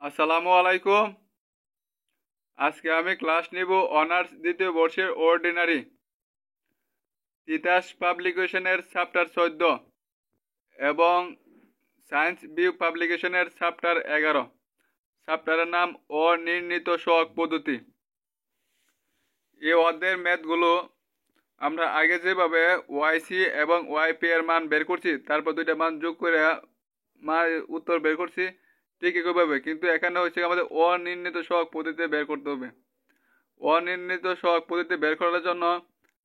আসসালামু আলাইকুম। আজকে আমি ক্লাস নিব অনার্স দ্বিতীয় বর্ষের অর্ডিনারি তিতাস পাবলিকেশনের চ্যাপ্টার 14 এবং সায়েন্স ভিউ পাবলিকেশনের চ্যাপ্টার 11। চ্যাপ্টারের নাম অনির্ণীত সহগ পদ্ধতি। এই অধ্যায়ের ম্যাথগুলো আমরা আগে যেভাবে ওয়াইসি এবং ওয়াইপি এর মান বের করছি, তারপর দুইটা মান যোগ করে উত্তর বের করছি, ঠিক একইভাবে কিন্তু এখানে হচ্ছে আমাদের অনির্ণীত সহগ পদ্ধতিতে বের করতে হবে। অনির্ণীত সহগ পদ্ধতি বের করার জন্য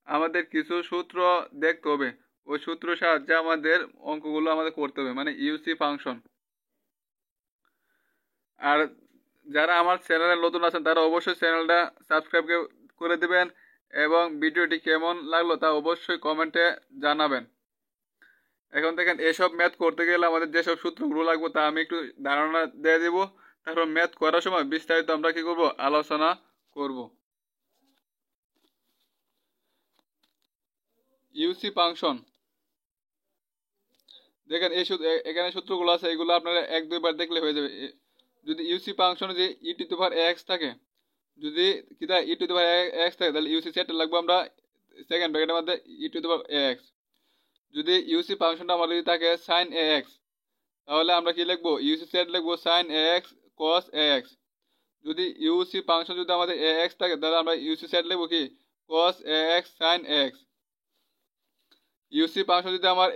আমাদের কিছু সূত্র দেখতে হবে। ওই সূত্র সাহায্যে আমাদের অঙ্কগুলো আমাদের করতে হবে, মানে ইউসি ফাংশন। আর যারা আমার চ্যানেলে নতুন আছেন তারা অবশ্যই চ্যানেলটা সাবস্ক্রাইব করে দেবেন এবং ভিডিওটি কেমন লাগলো তা অবশ্যই কমেন্টে জানাবেন। এখন দেখেন এসব ম্যাথ করতে গেলে আমাদের যেসব সূত্রগুলো লাগবে তা আমি একটু ধারণা দিয়ে দিব। তারপর ম্যাথ করার সময় বিস্তারিত আমরা কি করব, আলোচনা করব। ইউসি ফাংশন দেখেন এখানে সূত্রগুলো আছে, এগুলো আপনারা এক দুইবার দেখলে হয়ে যাবে। যদি ইউসি ফাংশনে যে e to the power x থাকে, যদি কিটা ই টু দি পাওয়ার এক্স থাকে, তাহলে ইউসি সেট লাগবে আমরা সেকেন্ড ব্র্যাকেটের মধ্যে ই টু দি পাওয়ার এক্স। যদি ইউসি ফাংশনটা আমাদের যদি থাকে সাইন এ এক্স, তাহলে আমরা কি লিখবো, ইউসি সেট লিখবো sign a x cos A x. যদি ইউসি ফাংশন যদি আমাদের এ এক্স থাকে, তাহলে আমরা ইউসি সেট লিখবো কি, কস এ এক্স সাইন এক্স। ইউসি ফাংশন যদি আমার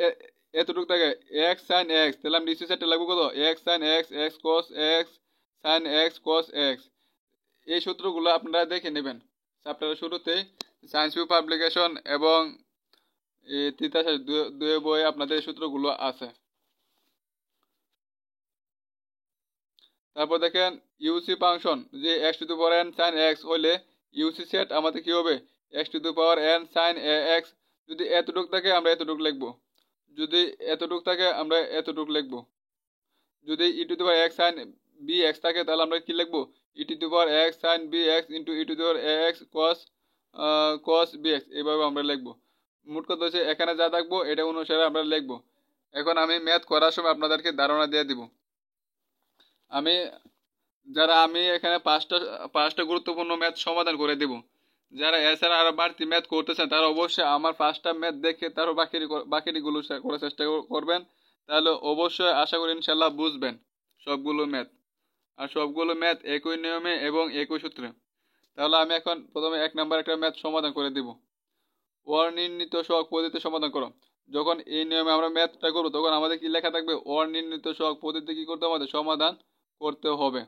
এতটুকু থাকে এক্স সাইন এক্স, তাহলে আমি ইউসি সেটটা লাগবো কত, x sine X x cos x sine x cos x. এই সূত্রগুলো আপনারা দেখে নেবেন চ্যাপ্টারের শুরুতেই সায়েন্স ভিউ পাবলিকেশন এবং তিতাসের দুই বইয়ে আপনাদের এই সূত্রগুলো আছে। তারপর দেখেন ইউসি ফাংশন যে x to the power n sin x হইলে ইউসি সেট আমাদের কি হবে, x to the power n sin a x. যদি এতটুক থাকে আমরা এতটুক লিখবো, যদি এতটুক থাকে আমরা এতটুক লিখবো। যদি e to the power x sine b x থাকে, তাহলে আমরা কি লিখবো, e to the power x sine b x into e to the power x cos cos b x, এইভাবে আমরা লিখবো। মোট কথা হচ্ছে এখানে যা থাকবো এটা অনুসারে আমরা লিখবো। এখন আমি ম্যাথ করার সময় আপনাদেরকে ধারণা দিয়ে দিব। আমি আমি এখানে পাঁচটা পাঁচটা গুরুত্বপূর্ণ ম্যাথ সমাধান করে দেব। যারা এছাড়া আরো বাড়তি ম্যাথ করতেছেন তারা অবশ্যই আমার পাঁচটা ম্যাথ দেখে তারও বাকিগুলো করার চেষ্টা করবেন। তাহলে অবশ্যই আশা করি ইনশাল্লাহ বুঝবেন সবগুলো ম্যাথ। আর সবগুলো ম্যাথ একই নিয়মে এবং একই সূত্রে। তাহলে আমি এখন প্রথমে এক নাম্বার একটা ম্যাথ সমাধান করে দেব। অনির্ণীত সহগ পদ্ধতি সমাধান করো। যখন এই নিয়মে আমরা ম্যাথটা করবো তখন আমাদের কি লেখা থাকবে, অনির্ণীত সহগ পদ্ধতি কি করতে হবে, আমাদের সমাধান করতে হবে।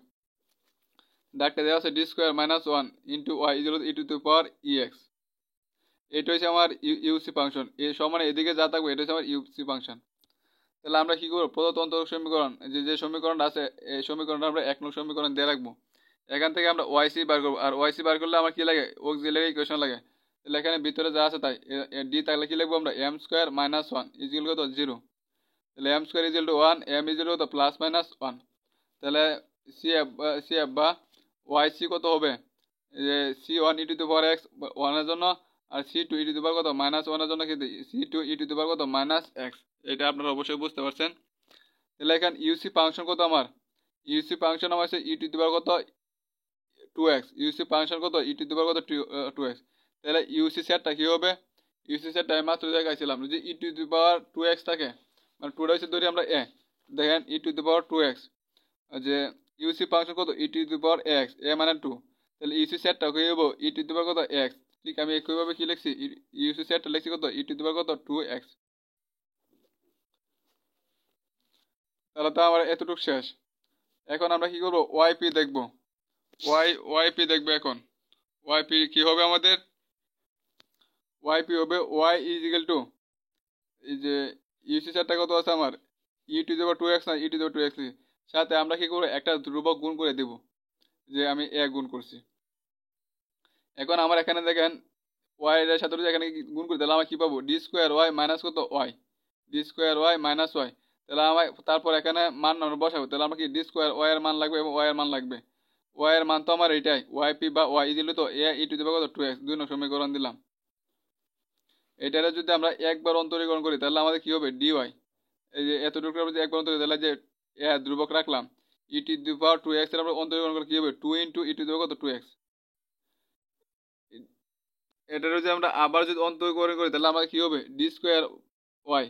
ডাকটা দেওয়া আছে D square minus one into y is e to the power e x. এটা হচ্ছে আমার ইউসি ফাংশন। এই সমানে এদিকে যা থাকবে এটা হচ্ছে আমার ইউসি ফাংশন। তাহলে আমরা কি করবো, প্রদত্ত সমীকরণ যে সমীকরণটা আছে এই সমীকরণটা আমরা এক নং সমীকরণ দিয়ে রাখবো। এখান থেকে আমরা ওয়াইসি বার করবো, আর ওয়াইসি বার করলে আমার কি লাগে, অক্সিলারি ইকুয়েশন লাগে। তাহলে এখানে ভিতরে যা আছে তাই ডি থাকলে কি লিখবো আমরা, m square minus one equal কত, জিরো। তাহলে m square equal to one, m equal কত, প্লাস মাইনাস ওয়ান। তাহলে সি এফ বা ওয়াই সি কত হবে, যে C one E to the power x ওয়ানের জন্য, আর C two e to the power কত, মাইনাস ওয়ানের জন্য কি C two e to the power কত, মাইনাস এক্স। এটা আপনারা অবশ্যই বুঝতে পারছেন। তাহলে এখানে ইউসি ফাংশন কত আমার, ইউসি ফাংশন আমার হচ্ছে ই টু দি পাওয়ার কত, টু এক্স। ইউসি ফাংশন কত, ই টু দি পাওয়ার কত, টু এক্স। তাহলে ইউসি সেটটা কি হবে, ইউসি সেটটা আমি মাত্র দেখাইছিলাম, যদি e to the power two x থাকে, মানে টুটা হচ্ছে ধরি আমরা এ, দেখেন e to the power two x, যে ইউসি ফাংশন কত, e to the power x, এ মানে টু। তাহলে ইউসি সেটটা কি হবো, ই টু দি পাওয়ার কত, এক্স। ঠিক আমি একইভাবে কি লিখছি, ইউসি সেটটা লিখছি কত, ই টু দি পাওয়ার কত, টু এক্স। তাহলে তো আমার এতটুকু শেষ। এখন আমরা কি করবো, ওয়াইপি দেখবো। ওয়াইপি দেখবো এখন। ওয়াইপি কি হবে আমাদের, ওয়াইপি হবে ওয়াই ইজ ইকুয়াল টু, এই যে ইউসি সেটটা কত আছে আমার, e to the power two x না, e to the power two x, সাথে আমরা কি করবো, একটা ধ্রুবক গুণ করে দেব, যে আমি এ গুণ করছি। এখন আমার এখানে দেখেন ওয়াই এর সাথে যদি এখানে গুণ করি, তাহলে আমরা কি পাবো, ডি স্কোয়ার ওয়াই মাইনাস কত, y, D square y minus y. তাহলে আমার তারপর এখানে মান আমরা বসাবো, তাহলে আমরা কি ডি স্কোয়ার ওয়াই এর মান লাগবে এবং ওয়াই এর মান লাগবে। ওয়াই এর মান তো আমার এইটাই, ওয়াই পি বা ওয়াই দিল তো এ ই টু দি পাওয়ার কত, টু এক্স, দুই নং সমীকরণ দিলাম। এটারে যদি আমরা একবার অন্তরীকরণ করি তাহলে আমাদের কি হবে, ডি ওয়াই। এই যে এতটুকু যদি একবার অন্তরীকরণ, তাহলে যে এ ধ্রুবক রাখলাম, ই টু দি পাওয়ার 2x এর আমরা অন্তরীকরণ করলে কি হবে 2 into E to the power কত 2x। এটার যদি আমরা আবার যদি অন্তরীকরণ করি তাহলে আমাদের কি হবে ডি স্কোয়ার ওয়াই।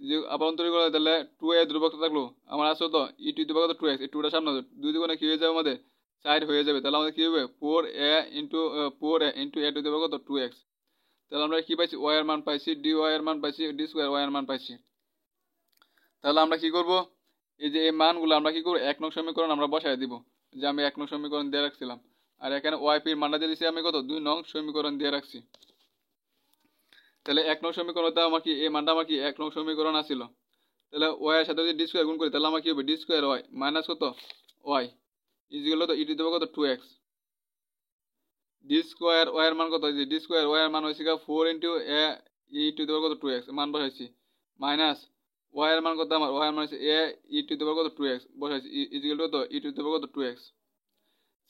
যে আবার অন্তরীকরণ করি তাহলে 2a ধ্রুবক থাকলো আমার আছে তো ই টু দি পাওয়ার কত 2x, এই 2টা সামনে হবে, দুই দুগুণে কি হয়ে যাবে আমাদের 4 হয়ে যাবে। তাহলে আমাদের কি হবে 4a into 4a into a to the power কত 2x। তাহলে আমরা কি পাইছি ওয়াই এর মান পাইছি, ডি ওয়াই এর মান পাইছি, ডি স্কোয়ার ওয়াই এর মান পাইছি। তাহলে আমরা কি করব এই যে এই মানগুলো আমরা কি করব 1 নং সমীকরণ আমরা বসায় দিব, যে আমি 1 নং সমীকরণ দিয়ে রাখছিলাম। আর এখানে ওয়াইপি এর মানটা দিয়ে দিছি আমি কত 2 নং সমীকরণ দিয়ে রাখছি। তাহলে 1 নং সমীকরণটা আমার কি এই মানটা আমার কি 1 নং সমীকরণ আছিল। তাহলে ওয়াই এর সাথে যদি ডি স্কোয়ার গুণ করি তাহলে আমার কি হবে ডি স্কোয়ার ওয়াই মাইনাস কত ওয়াই ইজিক্যাল তো ই টু দি পাওয়ার কত 2x। ডি স্কোয়ার ওয়াই এর মান কত হইছে ডি স্কোয়ার ওয়াই এর মান হইছে 4 into a e to the power কত 2x মান বসাইছি, মাইনাস ওয়াই এর মান কত আমার ওয়াই এর মান হইছে এ ই টু দি পাওয়ার কত 2x বসাইছি ইজিক্যাল তো ই টু দি পাওয়ার কত 2x।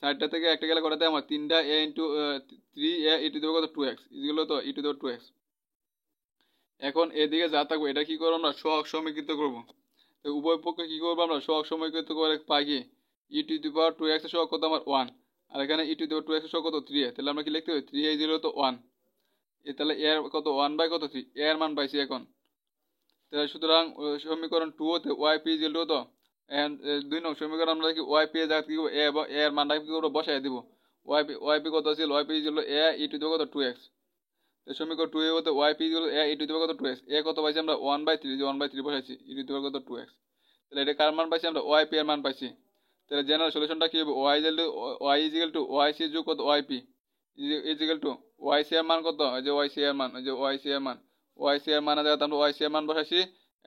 সাইডটা থেকে একটা গেলে কটাতে আমার 3টা এ into 3 A e to the power কত 2x ইজিক্যাল তো ই টু দি পাওয়ার 2x। এখন এদিকে যা থাকবে এটা কি করব আমরা সহগ সমীকৃত করব। তো উভয় পক্ষে কি করব আমরা সহগ সমীকৃত করে পাই কি ই টু দি পাওয়ার 2x এর সহগ কত আমার 1, আর এখানে ই টু দি পাওয়ার 2x এর সহগ কত 3a। তাহলে আমরা কি লিখতে হবে 3a ইজিক্যাল তো 1। তাহলে এর কত 1 বাই কত 3 এর মান পাইছি এখন। তাহলে সুতরাং সমীকরণ 2 তে yp ইকুয়াল টু তো এন্ড 2 নং সমীকরণ আমরা কি yp এর জায়গায় কি করব a এবং a এর মানটা কি করব বসায় দিব। yp কত ছিল yp equal to a e to the power কত 2x। তো সমীকরণ 2 এ হতে yp equal to a e to the power কত 2x, a কত পাইছি আমরা 1/3, যে 1/3 বসাইছি ই টু দি পাওয়ার কত 2x। তাহলে এটা কার মান পাইছি আমরা yp এর মান পাইছি। তাহলে জেনারেল সলিউশনটা কি হবে y ইকুয়াল টু yc যোগ কত yp ইকুয়াল টু yc এর মান কত এই যে yc এর মান এই যে yc এর মান yc এর মানের জায়গায় আমরা yc এর মান বসাইছি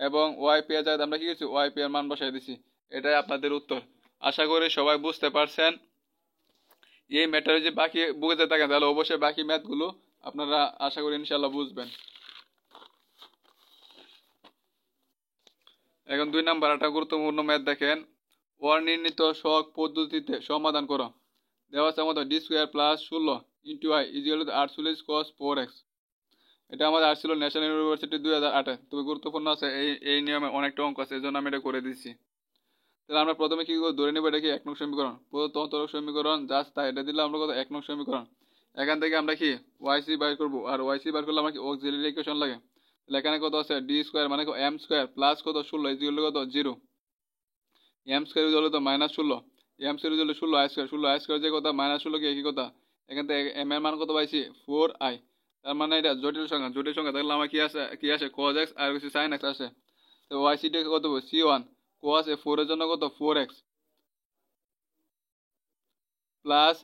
এবং yp এর জায়গায় আমরা কি করছি yp এর মান বসাই দিছি। এটাই আপনাদের উত্তর। আশা করি সবাই বুঝতে পারছেন। এই ম্যাটারে যে বাকি বুঝতে থাকেন তাহলে অবশ্যই বাকি ম্যাথগুলো আপনারা আশা করি ইনশাআল্লাহ বুঝবেন। এখন 2 নাম্বার একটা গুরুত্বপূর্ণ ম্যাথ দেখেন, অনির্ণীত সহগ পদ্ধতিতে সমাধান করো। দেওয়া আছে আমাদের D square plus 16 into I equal to 48 cos 4x। এটা আমাদের আসছিল ন্যাশনাল ইউনিভার্সিটি 2008। তবে গুরুত্বপূর্ণ আছে, এই নিয়মে অনেকটা অঙ্ক আছে, এই জন্য আমি এটা করে দিচ্ছি। তাহলে আমরা প্রথমে কি করে ধরে নেব এটা কি 1 নং সমীকরণ, প্রদত্ত অন্তরক সমীকরণ জাস্ট তাই এটা দিলে আমরা কত 1 নং সমীকরণ। এখান থেকে আমরা কি yc বের করব, আর yc বের করলে আমার কি অক্সিলারি ইকুয়েশন লাগে। তাহলে এখানে কত আছে ডি স্কোয়ার মানে m স্কোয়ার প্লাস কত 16 ইকুয়াল টু কত 0, m square equal to -16, m square equal to 16 i square, 16 i square যে কথা -16 কি একই কথা। এখান থেকে m এর মান কত পাইছি 4i। তার মানে এটা জটিল সংখ্যা, জটিল সংখ্যা তাহলে আমার কি আসে cos x আর কিছু sin x আসে। তো yc টা কত হবে c1 cos এ 4 এর জন্য কত 4x প্লাস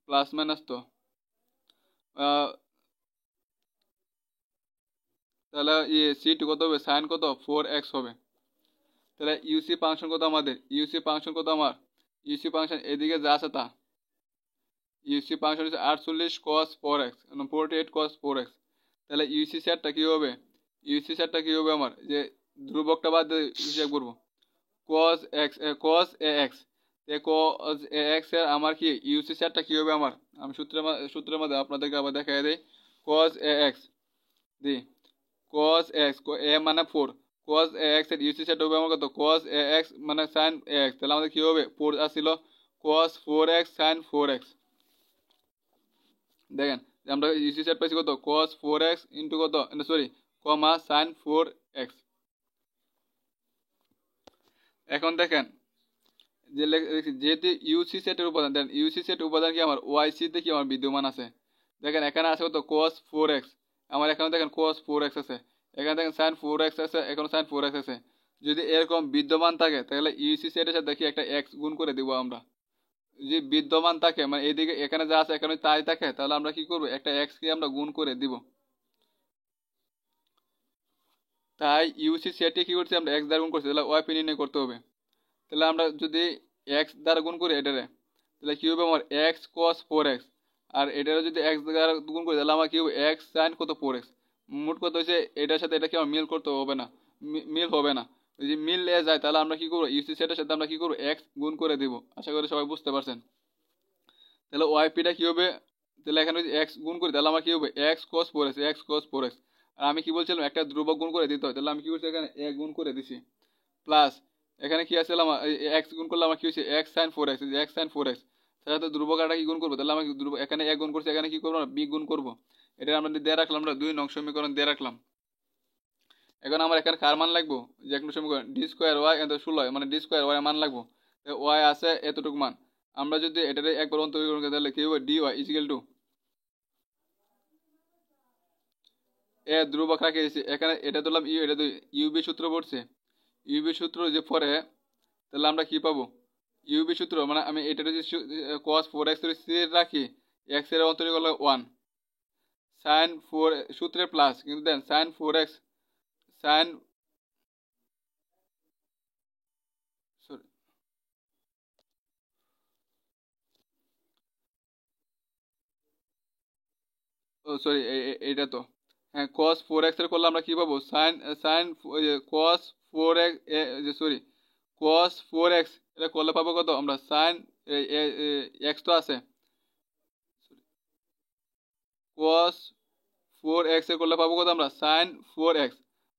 প্লাস মাইনাস তো তাহলে c2 কত হবে sin কত 4x হবে। তাহলে ইউসি ফাংশন কত আমাদের ইউসি ফাংশন কত আমার ইউসি ফাংশন এদিকে যা আছে তা ইউসি ফাংশন হচ্ছে 48 cos 4x এবং 48 cos 4x। তাহলে ইউসি সেটটা কি হবে ইউসি সেটটা কি হবে আমার যে ধ্রুবকটা বাদ দিয়ে হিসাব করব cos x cos ax এ cos ax এর আমার কি ইউসি সেটটা কি হবে আমার আমি সূত্রের মধ্যে আপনাদেরকে আবার দেখাই দেই। cos ax the cos x a মানে 4 cos ax এর ইউসি সেট হবে আমার কত cos ax মানে sin ax। তাহলে আমাদের কি হবে 4 আসছিল cos 4x sin 4x। দেখেন আমরা ইউসি সেট পাইছি কত cos 4x ইনটু কত সরি কমা sin 4x। এখন দেখেন যেহেতু ইউসি সেটের উপাদান দেন ইউসি সেট উপাদান কি আমার ওয়াইসি তে কি আমার বিদ্যমান আছে। দেখেন এখানে আছে কত cos 4x, আমার এখানে দেখেন cos 4x আছে, এখানে দেখেন sin 4x আছে, এখানে sin 4x আছে। যদি এরকম বিদ্যমান থাকে তাহলে ইউসি সেটের সাথে দেখি একটা x গুণ করে দিব আমরা। যদি বিদ্যমান থাকে মানে এইদিকে এখানে যা আছে এখানে তাই থাকে তাহলে আমরা কি করব একটা x কে আমরা গুণ করে দিব। তাই ইউসি সেটে কি করছি আমরা x দ্বারা গুণ করছি, তাহলে ওয়াইপি নির্ণয় করতে হবে। তাহলে আমরা যদি x দ্বারা গুণ করি এটারে তাহলে কি হবে আমার x cos 4x, আর এটারে যদি x দ্বারা গুণ করি তাহলে আমার কি হবে x sin কত 4x। মোট কথা হচ্ছে এটার সাথে এটা কি আমার মিল করতে হবে না, মিল হবে না। যদি মিল এ যায় তাহলে আমরা কি করব ইউসি সেটের সাথে আমরা কি করব x গুণ করে দিব। আশা করি সবাই বুঝতে পারছেন। তাহলে ওয়াইপিটা কি হবে তাহলে এখানে যদি x গুণ করি তাহলে আমার কি হবে x cos 4x x cos 4x। আর আমি কি বলছিলাম একটা ধ্রুবক গুণ করে দিতে হয়, তাহলে আমি কি করছি এখানে a গুণ করে দিছি প্লাস এখানে কি আছে আমার এক্স গুণ করলে আমার কি হয়েছে x sine four x, X sine four x, সাথে ধ্রুবকটা কি গুণ করবো, তাহলে আমরা এখানে এ গুণ করছি, এখানে কি করবো বি গুণ করবো। এটা আমরা দিয়ে রাখলাম, আমরা 2 নং সমীকরণ দিয়ে রাখলাম। এখন আমার এখানে কার মান লাগবো, যে এক নং সমীকরণ ডি স্কোয়ার ওয়াই 16 মানে ডি স্কোয়ার ওয়াই মান লাগবো। ওয়াই আছে এতটুকু মান, আমরা যদি এটা একবার অন্তরীকরণ করি তাহলে কি হবে ডি ওয়াই ইজিক্যাল টু এ ধ্রুবক রাখে দিয়েছি এখানে, এটা ধরলাম ইউ, এটা ইউবি সূত্র পড়ছে, ইউবি সূত্র যে পরে তাহলে আমরা কি পাবো ইউবি সূত্র মানে আমি এটা যদি cos 4x রাখি, x এর অন্তরীকরণ হলো 1 sin 4 সূত্রের প্লাস, কিন্তু দেন sin 4x sin সরি ও সরি এইটা তো হ্যাঁ cos 4x এর করলে আমরা কি পাবো sin sin cos 4x sorry cos 4x এটা করলে পাবো কত আমরা sin x তো আছে cos 4x এর করলে পাবো কত আমরা sin 4x,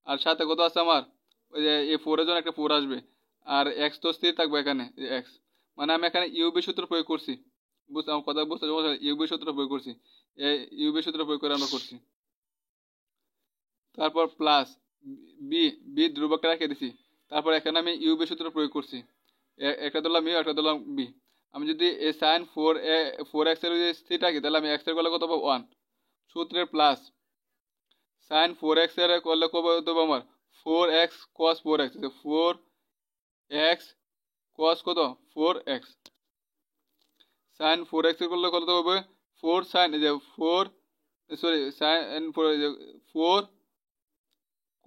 আর সাথে কত আছে আমার ওই যে এই 4 এর জন্য একটা 4 আসবে, আর x তো স্থির থাকবে এখানে x, মানে আমি এখানে ইউবি সূত্র প্রয়োগ করছি, বুঝতে আমার কথা বুঝতে ইউবি সূত্র প্রয়োগ করছি, এই ইউবি সূত্র প্রয়োগ করে আমরা করছি। তারপর প্লাস বি, বি ধ্রুবকটা রেখে দিছি, তারপর এখানে আমি ইউবি সূত্র প্রয়োগ করছি, একটা ধরলাম ইউ একটা ধরলাম বি। আমি যদি এই সাইন 4x এর যদি স্থির রাখি তাহলে আমি x এর করলে কত পাবো 1 সূত্রের প্লাস সাইন 4x এর করলে কত পাবো আমার 4x cos 4x, 4x cos কত 4x, সাইন 4x এর করলে কত হবে 4 সাইন এই যে 4 সরি সাইন 4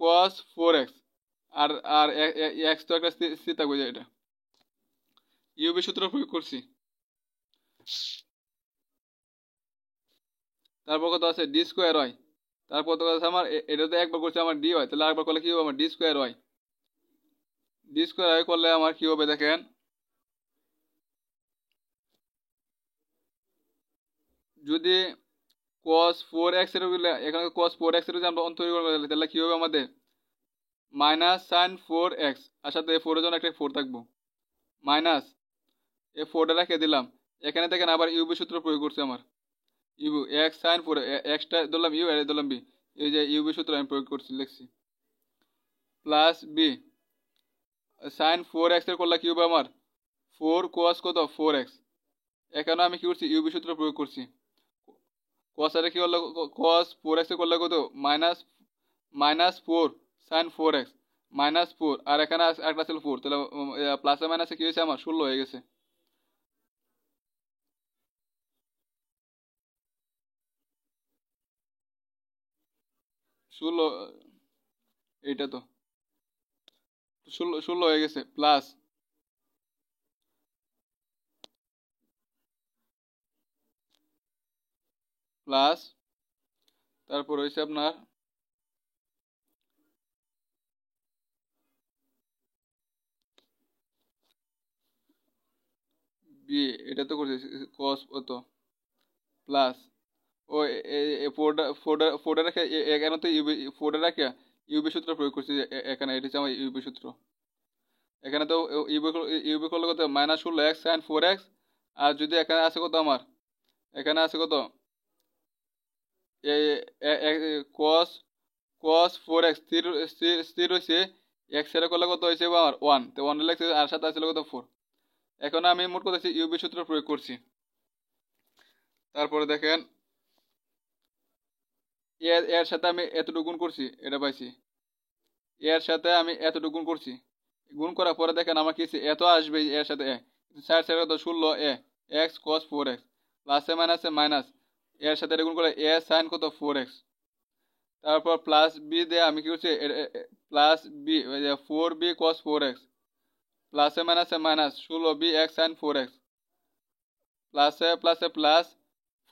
cos 4x, আর আর x তো একটা স্থির থাকবে যে এটা ইউবি সূত্র প্রয়োগ করছি। তারপর কত আছে ডি স্কোয়ার ওয়াই, তারপর কত আছে আমার এটা তো একবার করছে আমার ডি ওয়াই, তাহলে আরেকবার করলে কি হবে আমার D square y, D square y করলে আমার কি হবে দেখেন যদি cos 4x এর এখানে cos 4x এর যদি আমরা অন্তরীকরণ করি তাহলে কি হবে আমাদের মাইনাস সাইন 4x, আর সাথে 4 এর জন্য একটা 4 থাকবো মাইনাস এই 4টা রেখে দিলাম, এখানে দেখেন আবার ইউবি সূত্র প্রয়োগ করছে আমার ইউ এক্স সাইন 4 এক্সটা ধরলাম ইউ আর ধরলাম বি, এই যে ইউবি সূত্র আমি প্রয়োগ করছি লিখছি প্লাস বি সাইন 4x এর করলে কি হবে আমার 4 cos কত 4x, এখানে আমি কি করছি ইউবি সূত্র প্রয়োগ করছি, cos এর কি হলো cos 4x এর করলে কত minus minus 4 sin 4x minus 4, আর এখানে একটা ছিল 4, তাহলে প্লাসে মাইনাসে কি হয়েছে আমার 16 হয়ে গেছে। ষোলো এইটা তো 16 হয়ে গেছে প্লাস প্লাস তারপর হয়েছে আপনার বি, এটা তো করছে cos কত প্লাস ও ফোর্ডে রেখে এখানে তো ইউবি ফোর্ডে রেখে ইউবি সূত্র প্রয়োগ করছি এখানে, এটা হচ্ছে আমার ইউবি সূত্র, এখানে তো ইউবি ইউবি করলে কত মাইনাস 16x সাইন 4x, আর যদি এখানে আছে কত আমার এখানে আছে কত cos cos 4x স্থির স্থির স্থির হয়েছে, x এর করলে কত হয়েছে আমার 1, তো 1 লেখছে আর সাথে আছে কত 4, এখন আমি মোট করতেছি ইউবি সূত্র প্রয়োগ করছি। তারপরে দেখেন এর এর সাথে আমি এতটুকু গুণ করছি এটা পাইছি, এর সাথে আমি এতটুকু গুণ করছি, গুণ করার পরে দেখেন আমার কি এত আসবে এর সাথে সাইড সাইড কত 16 x cos 4x প্লাসে মাইনাসে মাইনাস, এর সাথে এটা গুণ করে এ সাইন কত 4x, তারপর প্লাস বি দিয়ে আমি কি করছি plus B 4b cos 4x প্লাসে মাইনাসে minus 16b x sign 4x প্লাসে প্লাসে প্লাস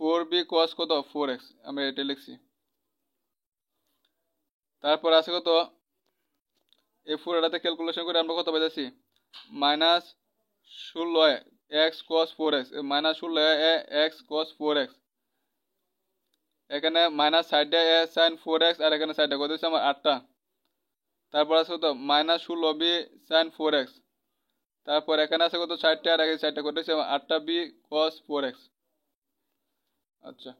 4b cos কত 4x আমরা এটা লিখছি। তারপর আছে কত এই 4 এটাতে ক্যালকুলেশন করে আমরা কত পাইছি minus 16 x cos 4x minus 16 x cos 4x, এখানে মাইনাস সাইডে এ সাইন 4x আর এখানে সাইডে কত হচ্ছে আমার 8টা, তারপর আছে কত মাইনাস 16b সাইন 4x তারপর এখানে আছে কত 4টা, আর আগে 4টা করতেছে 8টা বি cos 4x। আচ্ছা,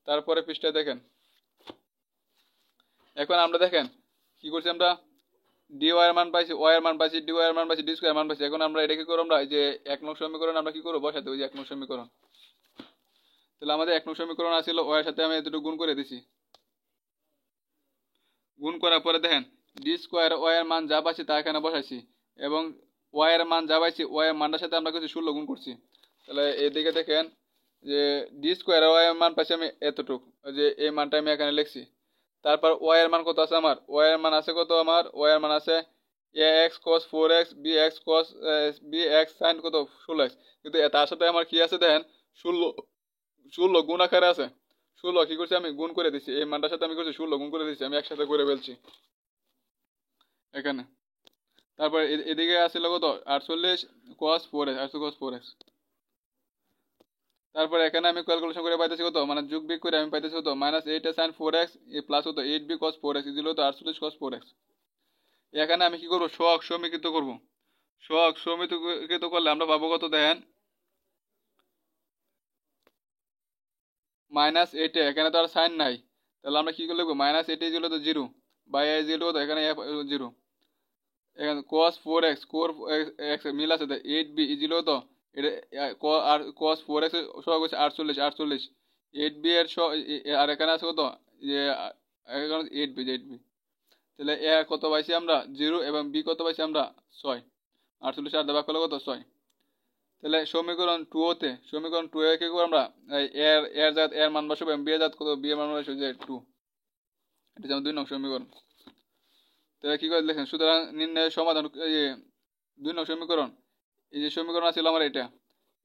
তারপরে পৃষ্ঠায় দেখেন, এখন আমরা দেখেন কি করছি, আমরা ডি ওয়াই এর মান পাইছি, ওয়াই এর মান পাইছি, ডি ওয়াই এর মান পাইছি, ডি স্কয়ার মান পাইছি। এখন আমরা এটা কি করব, আমরা এই যে 1 নং সমীকরণ আমরা কি করব, বসাতে, ওই যে 1 নং সমীকরণ। তাহলে আমাদের 1 নং সমীকরণ আছিল, ওয়াই এর সাথে আমি এতটুকু গুণ করে দিছি। গুণ করার পরে দেখেন ডি স্কয়ার ওয়াই এর মান যা পাইছি তা এখানে বসাইছি, এবং ওয়াই এর মান যা পাইছি ওয়াই এর মানটার সাথে আমরা কিছু 16 গুণ করছি। তাহলে এদিকে দেখেন যে ডি স্কয়ার ওয়াই এর মান পাইছি আমি এতটুকু, যে এই মানটা আমি এখানে লিখছি। তারপর ওয়াই এর মান কত আছে আমার, ওয়াই এর মান আছে কত, আমার ওয়াই এর মান আছে A X cos 4x B X sine কত 16x। কিন্তু তার সাথে আমার কি আছে দেখেন 16 গুণ আকারে আছে। 16 কি করছি আমি গুণ করে দিছি, এই মানটার সাথে আমি করছি 16 গুণ করে দিছি, আমি একসাথে করে ফেলছি এখানে। তারপর এদিকে আসছিল কত 48 cos 4x, 48 cos 4x। তারপর এখানে আমি ক্যালকুলেশন করে পাইতেছি কত, মানে যোগ বিয়োগ করে আমি পাইতেছি কত -8 sin 4x প্লাস কত 8b cos 4x ইকুয়াল তো 48 cos 4x। এখানে আমি কি করব, সহগ সমীকৃত করব। সহগ সমীকৃত করলে আমরা পাবো কত দেখেন -8, এখানে তো আর সাইন নাই, তাহলে আমরা কি করে লিখবো, -8 ইকুয়াল তো 0 বাই a ইকুয়াল তো এখানে 0। এখানে cos 4x মিল আছে, 8b ইকুয়াল তো এটা আর cos 4x সহগ হচ্ছে 48, 8b এর আর এখানে আছে কত, যে এখানে 8b। তাহলে এ কত পাইছি আমরা 0, এবং বি কত পাইছি আমরা 6। 48 আর ভাগ করলে কত 6। তাহলে সমীকরণ 2 এ কি করব আমরা, এর জাত এর মান বসাবো, বি এর জাত কত, বি এর মান বসাবো যে 2। এটা যেমন 2 নং সমীকরণ। তাহলে কি করে দেখেন, সুতরাং নির্ণয়ের সমাধান, এই 2 নং সমীকরণ, এই যে সমীকরণ আছে আমার এটা,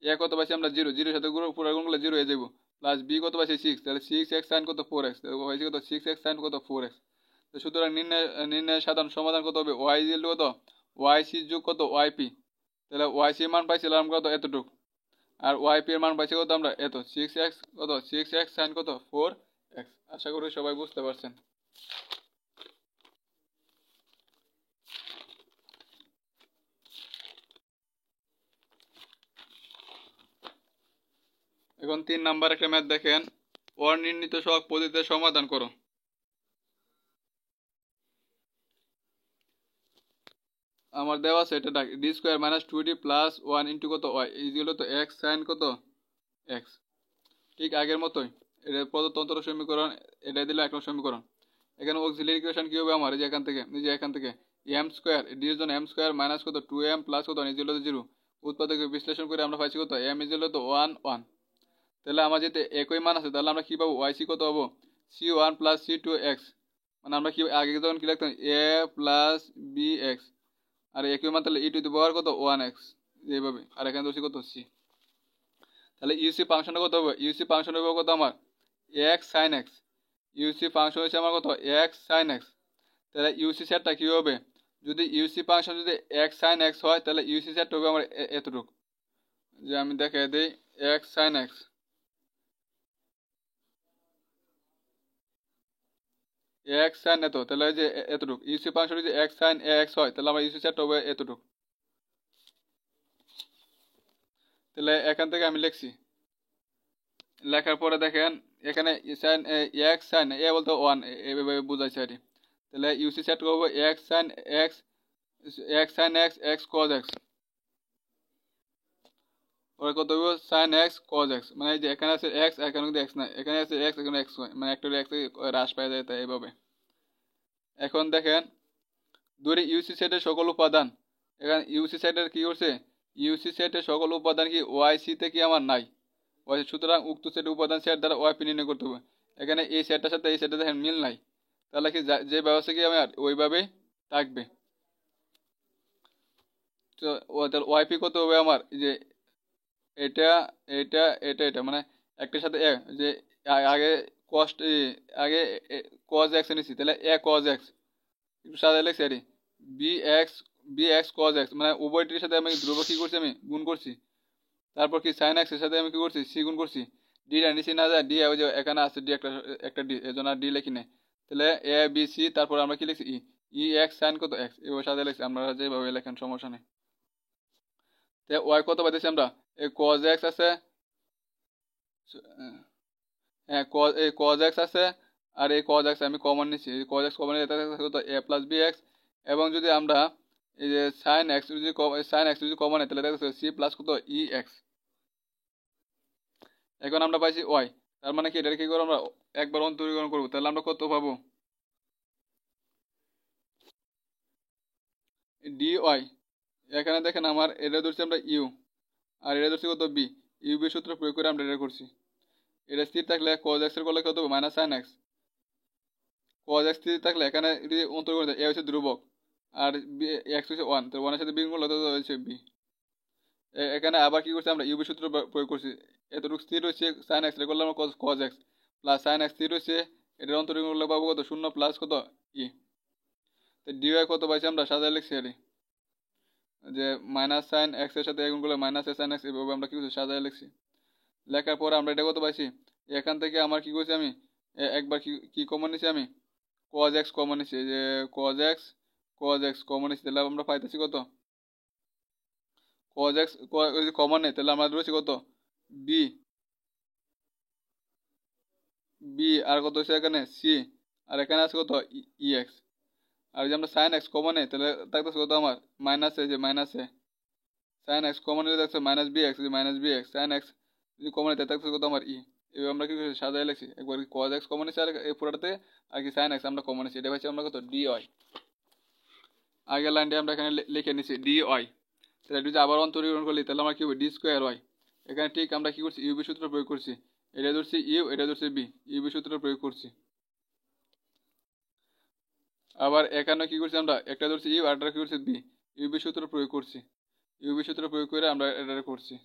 এ কত পাইছি আমরা 0, 0 সাথে পুরো গুণ করলে 0 হয়ে যাব, প্লাস বি কত পাইছি 6, তাহলে 6x sin কত 4x, তাহলে পাইছি কত 6x sin কত 4x। তো সুতরাং নির্ণয়ের সাধারণ সমাধান কত হবে, y ইকুয়াল কত yc যোগ কত yp। তাহলে yc এর মান পাইছিলাম কত এতটুক, আর yp এর মান পাইছি কত আমরা এত 6x sin কত 4x। আশা করি সবাই বুঝতে পারছেন। এখন 3 নাম্বার একটা ম্যাথ দেখেন, অনির্ণীত সহগ পদ্ধতিতে সমাধান করো। আমার দেওয়া আছে এটা D square minus 2d plus 1 into কত ওয়াই ইকুয়াল তো x সাইন কত x। ঠিক আগের মতোই, এটা প্রদত্ত সমীকরণ, এটা দিলে 1 নং সমীকরণ। এখানে অক্সিলারি ইকুয়েশন কি হবে আমার, এই যে এখান থেকে m স্কোয়ার ডি এর জন্য m স্কোয়ার মাইনাস কত 2m প্লাস কত ইকুয়াল তো 0। উৎপাদক বিশ্লেষণ করে আমরা পাইছি কত m ইকুয়াল তো 1 1। তাহলে আমার যেতে একই মান আছে, তাহলে আমরা কি পাবো, yc কত পাবো c1 প্লাস c2x। মানে আমরা কি আগে যখন কি লিখতাম a প্লাস bx, আর একই মান তাহলে ই টু দি পাওয়ার কত 1x, এইভাবে। আর এখানে ধরছি কত c। তাহলে ইউসি ফাংশনটা কত হবে, ইউসি ফাংশন হবে কত আমার x sin x। ইউসি ফাংশন হচ্ছে আমার কত x sin x। তাহলে ইউসি সেটটা কি হবে, যদি ইউসি ফাংশন যদি x sin x হয়, তাহলে ইউসি সেট হবে আমার এতটুকু, যে আমি দেখে দিই x sin x। x sin এত, তাহলে যে এতটুকু ইউসি ফাংশন যদি x sin x হয়, তাহলে আমার ইউসি সেট হবে এতটুকু। তাহলে এখান থেকে আমি লিখছি, লেখার পরে দেখেন এখানে সাইন x সাইন এ বলতে 1 এভাবে বুঝাইছে আর কি। তাহলে ইউসি সেট করব x sin x, x sin x, x cos x। ওরা কত হবে সাইন x cos x, মানে এই যে এখানে আছে x, এখানে কিন্তু x নাই, এখানে আছে x, এখানে x হয়, মানে একটা x হ্রাস পাওয়া যায়, তাই এইভাবে। এখন দেখেন ধরি ইউসি সেটের সকল উপাদান, এখানে ইউসি সেটের কি করছে, ইউসি সেটের সকল উপাদান কি ওয়াই সি তে কি আমার নাই, সুতরাং উক্ত সেটের উপাদান সেট দ্বারা ওয়াইপি নির্ণয় করতে হবে। এখানে এই সেটটার সাথে এই সেটটা দেখেন মিল নাই, তাহলে কি যে ব্যবস্থা কি আমার ওইভাবেই থাকবে। তো তাহলে ওয়াইপি কত হবে আমার, যে এটা এটা এটা এটা মানে একটার সাথে যে আগে কস্ট, আগে কজ এক্স এনেছি, তাহলে এ কজ এক্স একটু সাদা লেগেছে আর B X, B X cos X, মানে উভয়টির সাথে আমি ধ্রুবক কি করছি, আমি গুণ করছি। তারপর কি সাইন এক্স এর সাথে আমি কি করছি সি গুণ করছি, ডিটা নিচে না যায়, ডি ওই যে এখানে আছে ডি একটা একটা ডি, এই জন্য ডি লিখি নেই। তাহলে এ বি সি, তারপর আমরা কি লিখছি ই, ই এক্স সাইন কত এক্স, এভাবে সাথে লিখছি, আমরা যেভাবে লেখেন সমস্যা নেই। তে ওয়াই কত পাইতেছি আমরা এই cos x আছে হ্যাঁ এই cos x আছে আর এই cos x আমি কমন নিছি এই cos x কমন নিলে এটা কত a প্লাস bx এবং যদি আমরা এই যে sin x যদি কমন হয় তাহলে এটা c প্লাস কত ex এখন আমরা পাইছি y তার মানে কি এটা কি করব আমরা একবার অন্তরীকরণ করব তাহলে আমরা কত পাবো dy এখানে দেখেন আমার এটা ধরছি আমরা u আর এটা ধরছি কত b u b সূত্র প্রয়োগ করে আমরা এটা করছি এটা স্থির থাকলে cos x এর করলে কত হবে minus sin x cos x স্থির থাকলে এখানে যদি অন্তরীকরণ a হচ্ছে ধ্রুবক আর x হচ্ছে 1 তো 1 এর সাথে বিয়োগ করলে তো হচ্ছে b এখানে আবার কি করছি আমরা u b সূত্র প্রয়োগ করছি এতটুকু স্থির হচ্ছে sin x এর করলে আমরা cos x plus sin x স্থির হচ্ছে এটার অন্তরীকরণ করলে পাবো কত 0 প্লাস কত e তো dy কত পাইছি আমরা সাজায় লিখছি এর যে মাইনাস sin x এর সাথে গুণ করলে মাইনাস sin x এভাবে আমরা কি করছি সাজায় লিখছি লেখার পরে আমরা এটা কত পাইছি এখান থেকে আমার কি করছি আমি একবার কি কমন নিছি আমি cos x কমন নিছি যে cos x কমন নিছি তাহলে আমরা পাইতেছি কত cos x যদি কমন নেই তাহলে আমরা রয়েছে কত b আর কত হচ্ছে এখানে c আর এখানে আছে কত ex আর যদি আমরা sin x কমন নেই তাহলে থাকতেছে কত আমার মাইনাস যে মাইনাসে sin x কমন নিলে থাকছে মাইনাস bx যদি মাইনাস bx sin x যদি কমন নেই তাহলে থাকছে কত আমার e এবার আমরা কি সাজায় লিখছি একবার cos x কমন নিছি আর এই পুরোটাতে আর কি sin x আমরা কমন নিছি এটা পাচ্ছি আমরা কত dy আগের লাইনটা আমরা এখানে লিখে নিছি dy তাহলে যদি আবার অন্তরীকরণ করি তাহলে আমরা কি হবে ডি স্কোয়ার y এখানে ঠিক আমরা কি করছি ইউবি সূত্র প্রয়োগ করছি এটা ধরছি ইউ এটা ধরছি বি ইউবি সূত্র প্রয়োগ করছি আবার এখানে কি করছি আমরা একটা ধরছি ইউ আরটা কি করছি বি ইউবি সূত্র প্রয়োগ করছি ইউবি সূত্র প্রয়োগ করে আমরা এটা করছি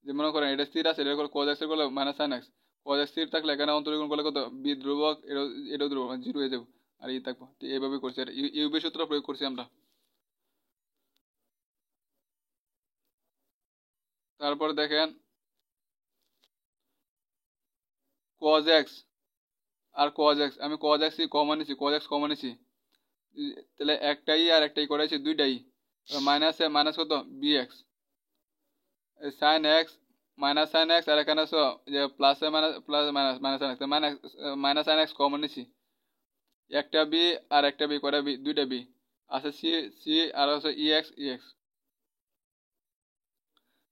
যে মনে করেন এটা স্থির আছে এটা cos x এর করলে minus sin x cos x স্থির থাকলে এখানে অন্তরীকরণ করলে কত বি ধ্রুবক এটা ধ্রুবক জিরো হয়ে যাবে আর এই থাকবো এইভাবে করছি আর ইউবি সূত্র প্রয়োগ করছি আমরা তারপরে দেখেন cos x আর cos x আমি cos x কমন নিছি cos x কমন নিছি তাহলে একটাই আর একটাই করেছি দুইটাই মাইনাস কত bx sin x minus sin x আর এখানে যে প্লাসে minus sin x minus sin x common নিছি একটা b আর একটা b করে দুইটা b আছে c আর আছে ex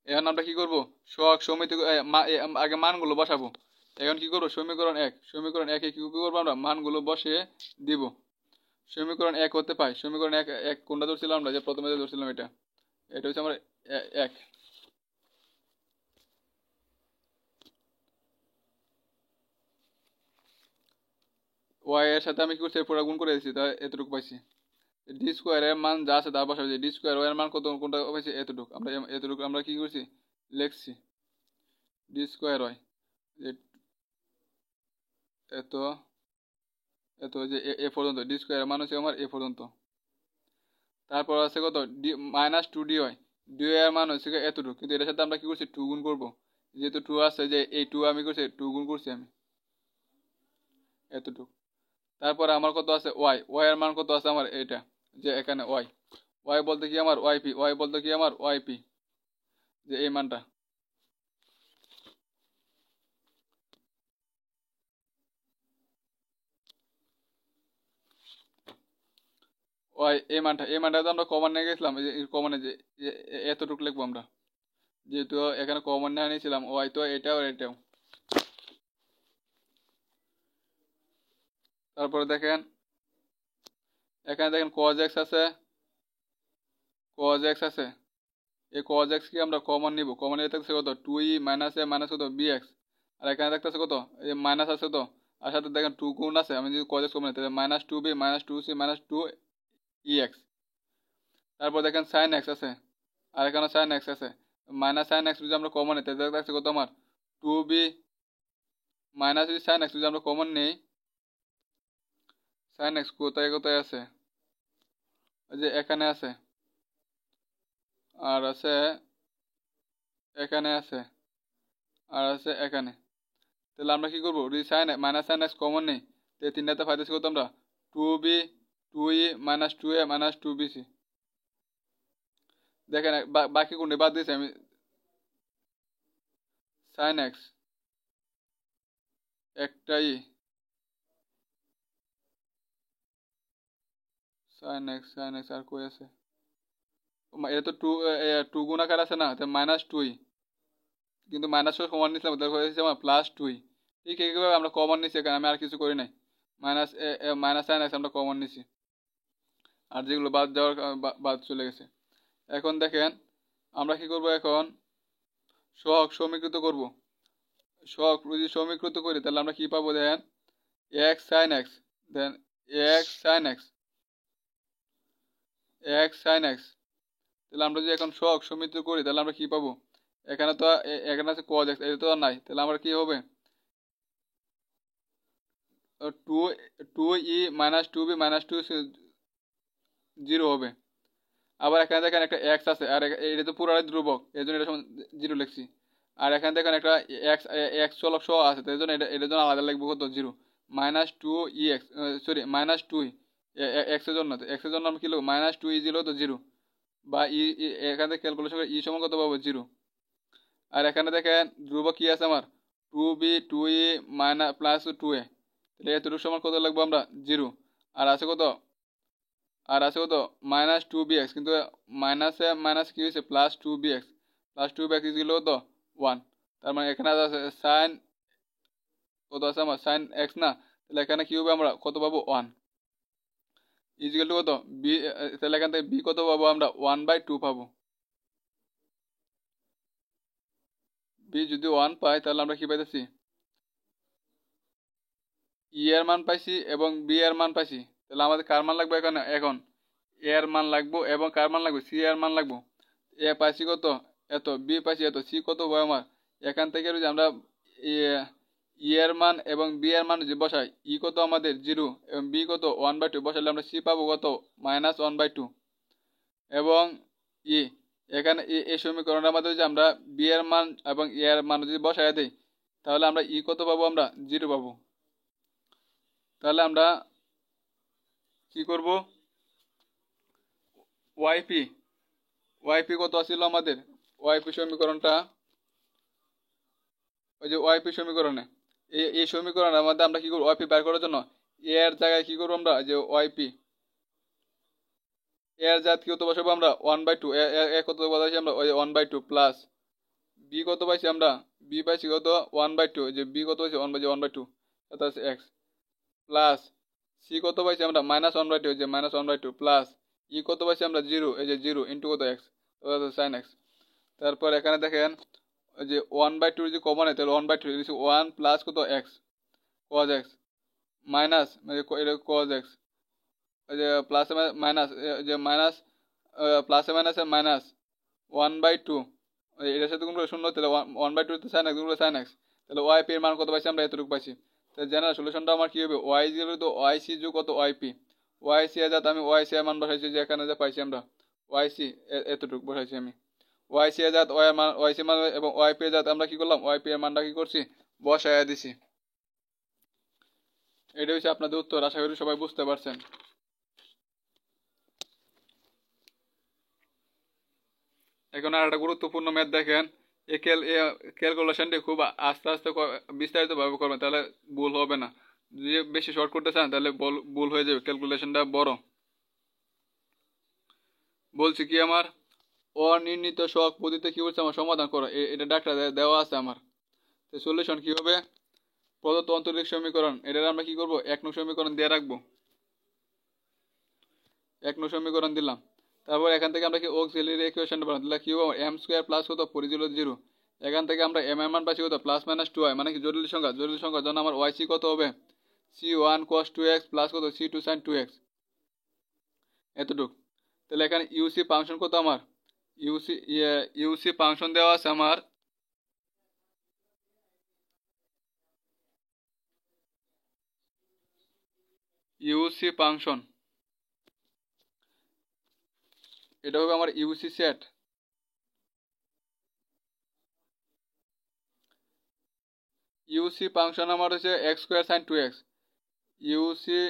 এখন আমরা কি করব সহগ সমিতি আগে মানগুলো বসাবো এখন কি করব সমীকরণ 1 এ কি করব আমরা মানগুলো বসিয়ে দিব সমীকরণ 1 হতে পাই সমীকরণ 1 কোনটা ধরছিলাম আমরা যে প্রথমে ধরছিলাম এটা হচ্ছে আমরা 1 y এর সাথে আমি কি করছি পুরো গুণ করে দিয়েছি তাই এতটুকু পাইছি ডি স্কোয়ার এর মান যা আছে তার বসাবো ডি স্কোয়ার y এর মান কত কোনটা পাইছি এতটুকু আমরা কি করছি লিখছি ডি স্কোয়ার y যে এত যে এ পর্যন্ত ডি স্কোয়ার মান হচ্ছে আমার এ পর্যন্ত তারপর আছে কত মাইনাস 2 dy এর মান হচ্ছে এতটুকু কিন্তু এটার সাথে আমরা কি করছি 2 গুণ করব যেহেতু 2 আছে যে এই 2 আমি করছি 2 গুণ করছি আমি এতটুকু তারপরে আমার কত আছে y এর মান কত আছে আমার এটা যে এখানে y বলতে কি আমার y বলতে কি আমার yp যে এই মানটা এই মানটা তো আমরা কমন নিয়ে গেছিলাম কমনে যে এতটুকু লিখবো আমরা যেহেতু এখানে কমন নিয়ে নিয়েছিলাম তো এটাও তারপরে দেখেন এখানে দেখেন cos x আছে এই cos x কি আমরা কমন নিব কমন নিতে থাকছে কত 2e মাইনাস এ মাইনাস কত bx আর এখানে দেখতেছে কত এই মাইনাস আছে তো আর সাথে দেখেন 2 গুণ আছে আমি যদি cos x কমন নিই তাহলে minus 2b minus 2c minus 2ex তারপর দেখেন sin x আছে আর এখানে sin x আছে মাইনাস sin x যদি আমরা কমন নিই তাহলে দেখতেছে কত আমার 2b মাইনাস যদি sin x যদি আমরা কমন নিই sin x কোথায় আছে যে এখানে আছে আর আছে এখানে আছে আর আছে এখানে তাহলে আমরা কি করবো যদি মাইনাস sin x কমন নেই তাহলে তিনটাতে পাইতেছি কত আমরা 2b 2e minus 2a minus 2bc দেখেন বাকি কোনটা বাদ দিয়েছি আমি, সাইন এক্স একটাই, সাইন এক্স আর কই আছে, এটা তো টু গুণ আকার আছে না, মাইনাস টুই, কিন্তু মাইনাস কমন নিয়েছিলাম, হয়েছে আমার প্লাস টুই। ঠিক এইভাবে আমরা কমন নিচ্ছি, এখানে আমি আর কিছু করি নাই, মাইনাস মাইনাস সাইন এক্স আমরা কমন নিছি, আর যেগুলো বাদ যাওয়ার বাদ চলে গেছে। এখন দেখেন আমরা কি করব, এখন সহগ সমীকৃত করব। সহগ যদি সমীকৃত করি তাহলে আমরা কি পাবো, দেখেন X sine X, then X sine X, X sine X, তাহলে আমরা যদি এখন সহগ সমীকৃত করি তাহলে আমরা কি পাবো, এখানে তো এখানে আছে কজ এক্স, এটা তো আর নাই, তাহলে আমরা কি হবে, two two e minus two B minus two zero হবে। আবার এখানে দেখেন একটা এক্স আছে, আর এটা তো পুরোটাই ধ্রুবক, এই জন্য এটা জিরো লিখছি। আর এখানে দেখেন একটা এক্স এক্স চলক সহ আছে, তো এই জন্য এটার জন্য আলাদা লিখবো কত, জিরো, মাইনাস টু ই এক্স, সরি মাইনাস টু এক্সের জন্য, এক্সের জন্য আমি কি লিখবো, মাইনাস টু ই জিরো তো জিরো, বা এখানে ক্যালকুলেশন করে ই সমান কত পাবো, জিরো। আর এখানে দেখেন ধ্রুবক কি আছে আমার, two B two e minus plus two এ, তাহলে এতটুকু সমান কত লাগবো আমরা, জিরো। আর আছে কত, আর আছে কত, মাইনাস টু বি এক্স, কিন্তু মাইনাসে মাইনাস কি হয়েছে, plus two B x, plus two B x equal কত, ওয়ান। তার মানে এখানে আছে সাইন, কত আছে আমার সাইন এক্স না, তাহলে এখানে কি হবে, আমরা কত পাবো, ওয়ান, ইজিক্যাল টু কত বি, তাহলে এখান থেকে বি কত পাবো আমরা, 1/2 পাবো। বি যদি ওয়ান পাই তাহলে আমরা কি পাইতেছি, ই এর মান পাইছি এবং বি এর মান পাইছি, তাহলে আমাদের কার মান লাগবে এখানে, এখন এ এর মান লাগবো এবং কার মান লাগবে, সি এর মান লাগবো। এ পাইছি কত, এত, বি পাইছি এত, সি কত হবে আমার, এখান থেকে যদি আমরা ই এর মান এবং বি এর মান যদি বসাই, ই কত আমাদের জিরো এবং বি কত 1/2 বসালে আমরা সি পাবো কত, -1/2। এবং ই এখানে এই সমীকরণের মধ্যে যদি আমরা বি এর মান এবং এ এর মান যদি বসাই দিই তাহলে আমরা ই কত পাবো, আমরা জিরো পাবো। তাহলে আমরা কি করব, ওয়াইপি, ওয়াইপি কত ছিল আমাদের, ওয়াইপি সমীকরণটা, ওই যে ওয়াইপি সমীকরণে, এই সমীকরণের মধ্যে আমরা কি করবো, ওয়াইপি বের করার জন্য এ এর জায়গায় কি করবো আমরা, যে ওয়াইপি এর জাত কি কত বসাবো আমরা, 1/2, এ কত বসাইছি আমরা, ওই 1/2 প্লাস বি কত পাইছি আমরা, বি পাইছি কত 1/2, যে বি কত পাইছি 1/2, এটা হচ্ছে এক্স, প্লাস সি কত পাইছি আমরা, -1/2, যে -1/2 প্লাস ই কত পাইছি আমরা, জিরো, এই যে জিরো ইন্টু কত এক্স, সাইন এক্স। তারপর এখানে দেখেন ওই যে 1/2 যদি কমন হয় তাহলে 1/2 ওয়ান প্লাস কত এক্স, কজ এক্স, মাইনাস এটা কজ এক্স, ওই যে প্লাসে মাইনাস, যে মাইনাস প্লাসে মাইনাসে মাইনাস 1/2, এটার সাথে গুণ করে শূন্য, তাহলে 1/2 সাইন এক্স গুণ করে সাইন এক্স, তাহলে ওয়াই পি এর মান কত পাইছি আমরা, এতটুকু পাইছি। তাহলে জেনারেল সলিউশনটা আমার কি হবে, ওয়াই জিরো তো ওয়াই সি যোগ কত ওয়াই পি, ওয়াই সি এর যাতে আমি ওয়াই সি এর মান বসাইছি, যে এখানে যে পাইছি আমরা ওয়াই সি, এতটুকু বসাইছি আমি, ওয়াই সি এর জাত ওয়াই মান, ওয়াই সি মান এবং ওয়াই পি এর জাত আমরা কি করলাম, ওয়াই পি এর মানটা কি করছি, বসাইয়া দিছি। এটা হচ্ছে আপনাদের উত্তর, আশা করি সবাই বুঝতে পারছেন। এখন আর একটা গুরুত্বপূর্ণ ম্যাথ দেখেন, এই ক্যালকুলেশনটি খুব আস্তে আস্তে বিস্তারিতভাবে করবেন, তাহলে ভুল হবে না। যদি বেশি শর্ট করতে চান তাহলে ভুল হয়ে যাবে, ক্যালকুলেশনটা বড়। বলছি কি আমার, অনির্ণীত সহগ পদ্ধতিতে কি বলছে আমার, সমাধান করো, এটা ডাক্তার দেওয়া আছে আমার। তো সলিউশন কি হবে, প্রদত্ত অন্তরীক সমীকরণ, এটার আমরা কি করব, 1 নং সমীকরণ দিয়ে রাখবো, 1 নং সমীকরণ দিলাম। তারপর এখান থেকে আমরা কি অক্সিলারি ইকুয়েশন বানাবো, তাহলে কি হবে, এম স্কয়ার প্লাস কত 4 এখান থেকে আমরা এম এর মান পাচ্ছি কত, প্লাস মাইনাস 2i, মানে কি জটিল সংখ্যা, জটিল সংখ্যার জন্য আমার ওয়াই সি কত হবে, c1 cos 2x প্লাস কত c2 sin 2x, এতটুক। তাহলে এখানে ইউসি ফাংশন কত আমার, ইউসি ফাংশন দেওয়া আছে আমার, ইউসি ফাংশন, এটা হবে আমার ইউসি সেট, ইউসি ফাংশন আমার হচ্ছে এক্স স্কোয়ার সাইন 2x, ইউসি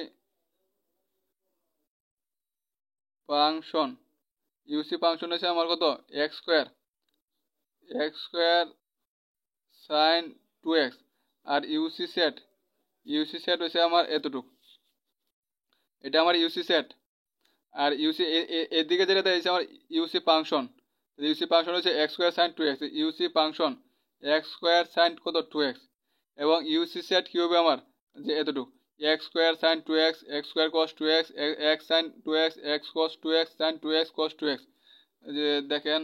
ফাংশন, ইউসি ফাংশন হচ্ছে আমার কত এক্স স্কোয়ার সাইন 2x আর ইউসি সেট হচ্ছে আমার এতটুক, এটা আমার ইউসি সেট। আর ইউসি এদিকে যেটা দিয়েছে আমার ইউসি ফাংশন হচ্ছে এক্স স্কোয়ার সাইন 2x, ইউসি ফাংশন এক্স স্কোয়ার সাইন কত 2x, এবং ইউসি সেট কী হবে আমার যে এতটুক X square sine 2x, X square cos 2x, X sine 2x, X cos 2x sine 2x cos 2x। যে দেখেন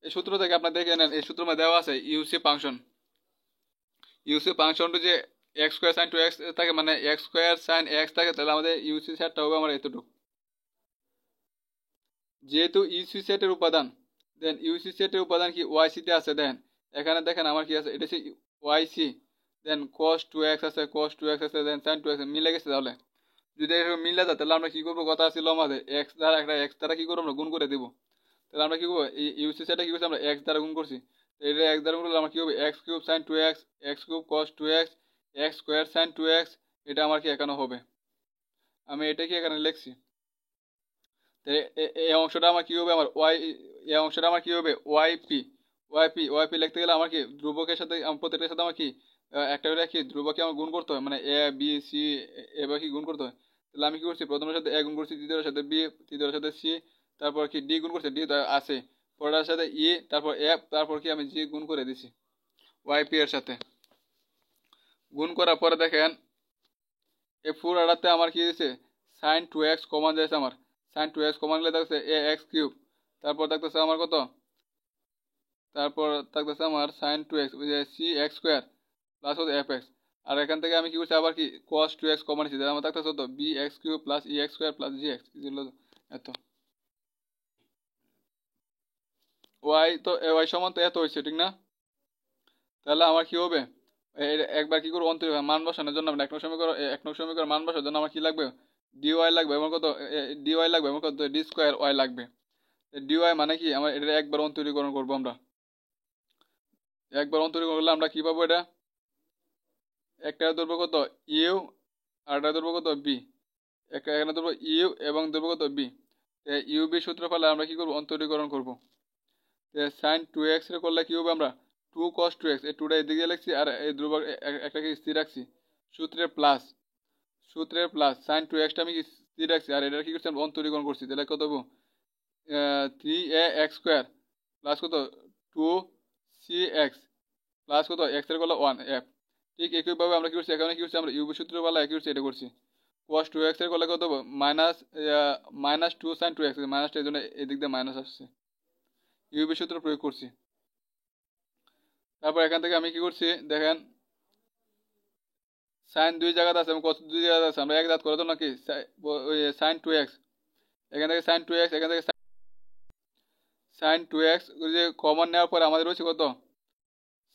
এই সূত্র থেকে আপনার দেখে নেন, এই সূত্র মধ্যে দেওয়া আছে ইউসি ফাংশনটা যে এক্স স্কোয়ার সাইন 2x থাকে, মানে এক্স স্কোয়ার সাইন x থাকে, তাহলে আমাদের ইউসি সেটটা হবে আমার এতটুকু। যেহেতু ইউসি সেটের উপাদান, দেন ইউসি সেটের উপাদান কি ওয়াইসিতে আছে, দেন এখানে দেখেন আমার কি আছে, এটা হচ্ছে ওয়াইসি, দেন cos 2x আছে, দেন sin 2x মিলে গেছে। তাহলে যদি এরকম মিলে যায় তাহলে আমরা কি করবো, কথা ছিল আমাদের x দ্বারা কি করবো, আমরা গুণ করে দিব। তাহলে আমরা কি করবো, এই ইউসি সেটটা কি করছি আমরা x দ্বারা গুণ করছি, এটা x দ্বারা গুণ করলে আমার কি হবে x cube sin 2x, x cube cos 2x, x square sin 2x, এটা আমার কি এখানে হবে। আমি এটা কি এখানে লিখছি, এই অংশটা আমার কি হবে, আমার এই অংশটা আমার কি হবে ওয়াইপি লিখতে গেলে আমার কি ধ্রুবকের সাথে প্রত্যেকটার সাথে আমার কি একটা করে কি ধ্রুবকে আমার গুণ করতে হয়, মানে এ বি সি এবার কি গুণ করতে হয়। তাহলে আমি কি করছি, প্রথমের সাথে এ গুণ করছি, দ্বিতীয়টার সাথে বি, তৃতীয়টার সাথে সি, তারপর কি ডি গুণ করছে, ডি আছে, পরের সাথে ই, তারপর এফ, তারপর কি আমি জি গুণ করে দিছি ওয়াইপি এর সাথে। গুণ করার পরে দেখেন এই পুরাটাতে আমার কি দিয়েছে সাইন 2x কমন দিয়েছে, আমার সাইন 2x কমন গেলে থাকছে এ এক্স কিউব, তারপর থাকতেছে আমার কত, তারপর থাকতেছে আমার sin 2x C x square plus হতো এফ এক্স। আর এখান থেকে আমি কি করছি আবার কি cos 2x কমন নিচ্ছি, আমার থাকতেছে হতো B x cube plus E x square plus জি এক্স, এত ওয়াই, তো ওয়াই সমান তো এত হয়েছে ঠিক না। তাহলে আমার কি হবে, একবার কি করবো অন্তরীণ মান বসানোর জন্য এক নং সমীকরণ মান বসানোর জন্য আমার কি লাগবে, ডিওয়াই লাগবে, এবং কত ডিওয়াই লাগবে, এবং কত ডি স্কোয়ার ওয়াই লাগবে। ডিওয়াই মানে কি আমার এটা একবার অন্তরীকরণ করবো আমরা, একবার অন্তরীকরণ করলে আমরা কি পাবো, এটা একটা ধরবো কত ইউ আর একটা ধরবো কত বি, এখানে ধরবো ইউ এবং ধরবো কত বি, ইউ বি সূত্র ফলে আমরা কি করবো অন্তরীকরণ করবো। সাইন 2x এর করলে কি হবে, আমরা 2 cos 2x, এই 2টা এদিকে লিখছি আর এই ধ্রুবক একটাকে স্থির রাখছি, সূত্রের প্লাস সাইন 2xটা আমি স্থির রাখছি, আর এটা কি করছি আমরা অন্তরীকরণ করছি, তাহলে কত হবো 3ax স্কোয়ার প্লাস কত 2cx প্লাস কত এক্স এর করলে 1f। ঠিক একইভাবে আমরা কি করছি, এখানে কি করছি আমরা ইউবি সূত্র বলা একই করছি, এটা করছি cos 2x এর করলে কত হবো মাইনাস 2 sin 2x, মাইনাসটা এই জন্য এদিক দিয়ে মাইনাস আসছে, ইউবি সূত্র প্রয়োগ করছি। তারপর এখান থেকে আমি কি করছি দেখেন, সাইন দুই জায়গাতে আছে এবং cos দুই জায়গাতে আছে, আমরা এক জাত করে তো নাকি সাইন 2x, এখান থেকে সাইন 2x, এখান থেকে সাইন 2x যে কমন নেওয়ার পরে আমাদের রয়েছে কত,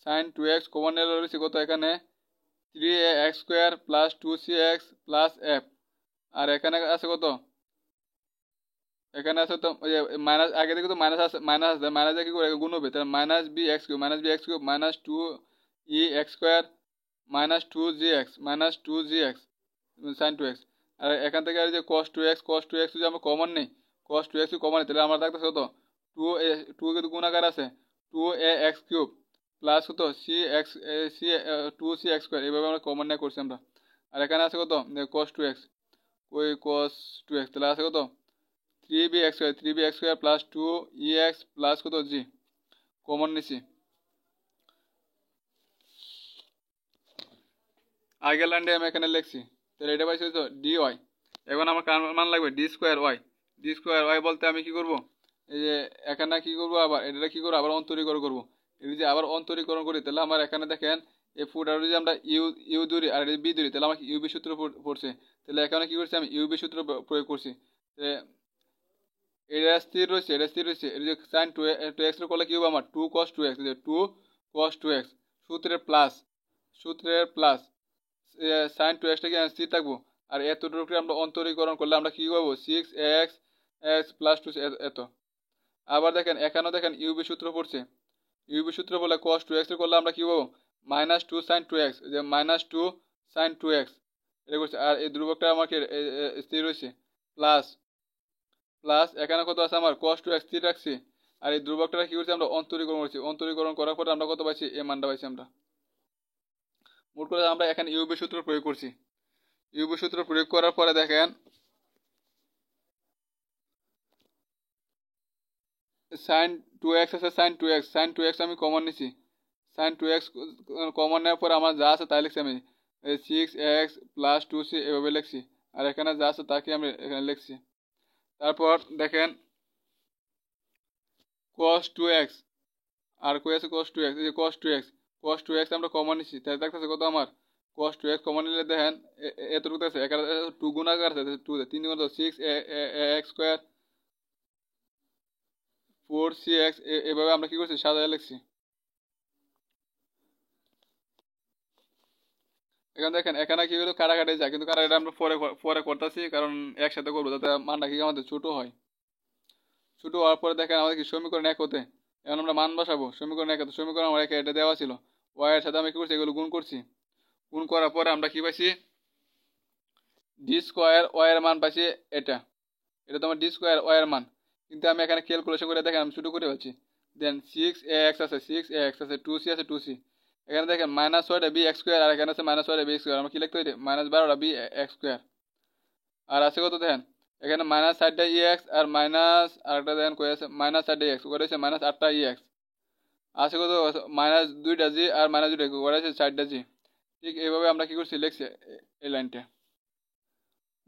সাইন 2x কমন নেওয়ার রয়েছে কত, এখানে 3ax square plus 2cx plus f, আর এখানে আছে কত, এখানে আছে তো মাইনাস, আগে থেকে তো মাইনাস আছে, মাইনাস কি করে গুণ হবে, তাহলে minus B x cube minus 2e x square minus 2gx sin 2x। আর এখান থেকে আর যে cos 2x যদি আমরা কমন নেই, cos 2x কমন নেই, তাহলে আমরা থাকতেছে কত 2 কিন্তু গুণাকার আছে 2ax কিউব প্লাস কত সি 2cx স্কোয়ার, এইভাবে আমরা কমন নিয়ে করছি আমরা। আর এখানে আছে কত cos 2x, তাহলে আছে কত 3bx square plus 2ex plus কত জি কমন নিছি, আগের লাইনটা আমি এখানে লিখছি। তাহলে এটা পাইছি তো ডি ওয়াই। এখন আমার কার মান লাগবে ডি স্কোয়ার ওয়াই বলতে আমি কি করব, এই যে এখানে কি করব, আবার এটা কি করবো আবার অন্তরীকরণ করবো, এই যে আবার অন্তরীকরণ করি, তাহলে আমার এখানে দেখেন এই ফুটার যদি আমরা ইউ ধরি আর বি ধরি, তাহলে আমার ইউবি সূত্র পড়ছে, তাহলে এখানে কি করছি আমি ইউবি সূত্র প্রয়োগ করছি। এটা স্থির রয়েছে এটা যে সাইন 2x এর করলে কি হবে আমার 2 cos 2x, 2 cos 2x সূত্রের প্লাস সাইন 2xটা কি স্থির থাকবো, আর এতটুকু আমরা অন্তরীকরণ করলে আমরা কি পাবো 6ax প্লাস 2 এত। আবার দেখেন এখানেও দেখেন ইউবি সূত্র পড়ছে, ইউবি সূত্র বলে cos 2x এর করলে আমরা কি পাবো মাইনাস 2 sin 2x, যে মাইনাস 2 sin 2x এটা করছে, আর এই ধ্রুবকটা আমাকে স্থির রয়েছে প্লাস প্লাস এখানে কত আছে আমার cos 2x স্থির রাখছি আর এই ধ্রুবকটা কি করছি আমরা অন্তরীকরণ করছি অন্তরীকরণ করার পরে আমরা কত পাইছি এই মানটা পাইছি আমরা মোট করে আমরা এখানে ইউবি সূত্র প্রয়োগ করছি ইউবি সূত্র প্রয়োগ করার পরে দেখেন sin 2x আছে sin 2x আমি কমন নিছি sin 2x কমন নেওয়ার পরে আমার যা আছে তাই লিখছি আমি 6x প্লাস 2c এভাবে লিখছি আর এখানে যা আছে তাকে আমি এখানে লিখছি তারপর দেখেন cos 2x আর কই আছে cos 2x এই যে cos 2x আমরা কমন নিছি তাই দেখতেছে কত আমার cos 2x কমন নিলে দেখেন এতটুকু আছে এখানে 2 গুণাকার আছে 2 3 গুণ 6 x স্কয়ার 4cx এভাবে আমরা কি করছি সাজায় লিখছি এখানে দেখেন এখানে কি হলো কাটাকাটি যায় কিন্তু কাটাকাটি আমরা পরে পরে করতেছি কারণ একসাথে করবো যাতে মানটা কি আমাদের ছোট হয় ছোট হওয়ার পরে দেখেন আমাদের কি সমীকরণ এক হতে এখন আমরা মান বসাবো সমীকরণ এক হতে সমীকরণ আমার একে এটা দেওয়া ছিল ওয়াই এর সাথে আমি কি করছি এগুলো গুণ করছি গুণ করার পরে আমরা কি পাইছি ডি স্কোয়ার ওয়াই এর মান পাইছি এটা এটা তোমার ডি স্কোয়ার ওয়াই এর মান কিন্তু আমি এখানে ক্যালকুলেশন করে দেখেন আমি ছোট করে পাচ্ছি দেন 6x আছে 6x আছে 2c আছে 2c এখানে দেখেন মাইনাস 6টা বি এক্স স্কোয়ার আর এখানে আছে মাইনাস 6টা বি স্কোয়ার আমরা কি লিখতে হইছে মাইনাস 12টা বি এক্স স্কোয়ার আর আছে কত দেখেন এখানে মাইনাস 60টা এক্স আর মাইনাস আরেকটা দেখেন কই আছে মাইনাস 60টা এক্স ওটা হচ্ছে মাইনাস 8টা এক্স আছে কত মাইনাস 2টা জি আর মাইনাস 2টা ওটা হচ্ছে 4টা জি ঠিক এইভাবে আমরা কি করছি লিখছি এই লাইনটা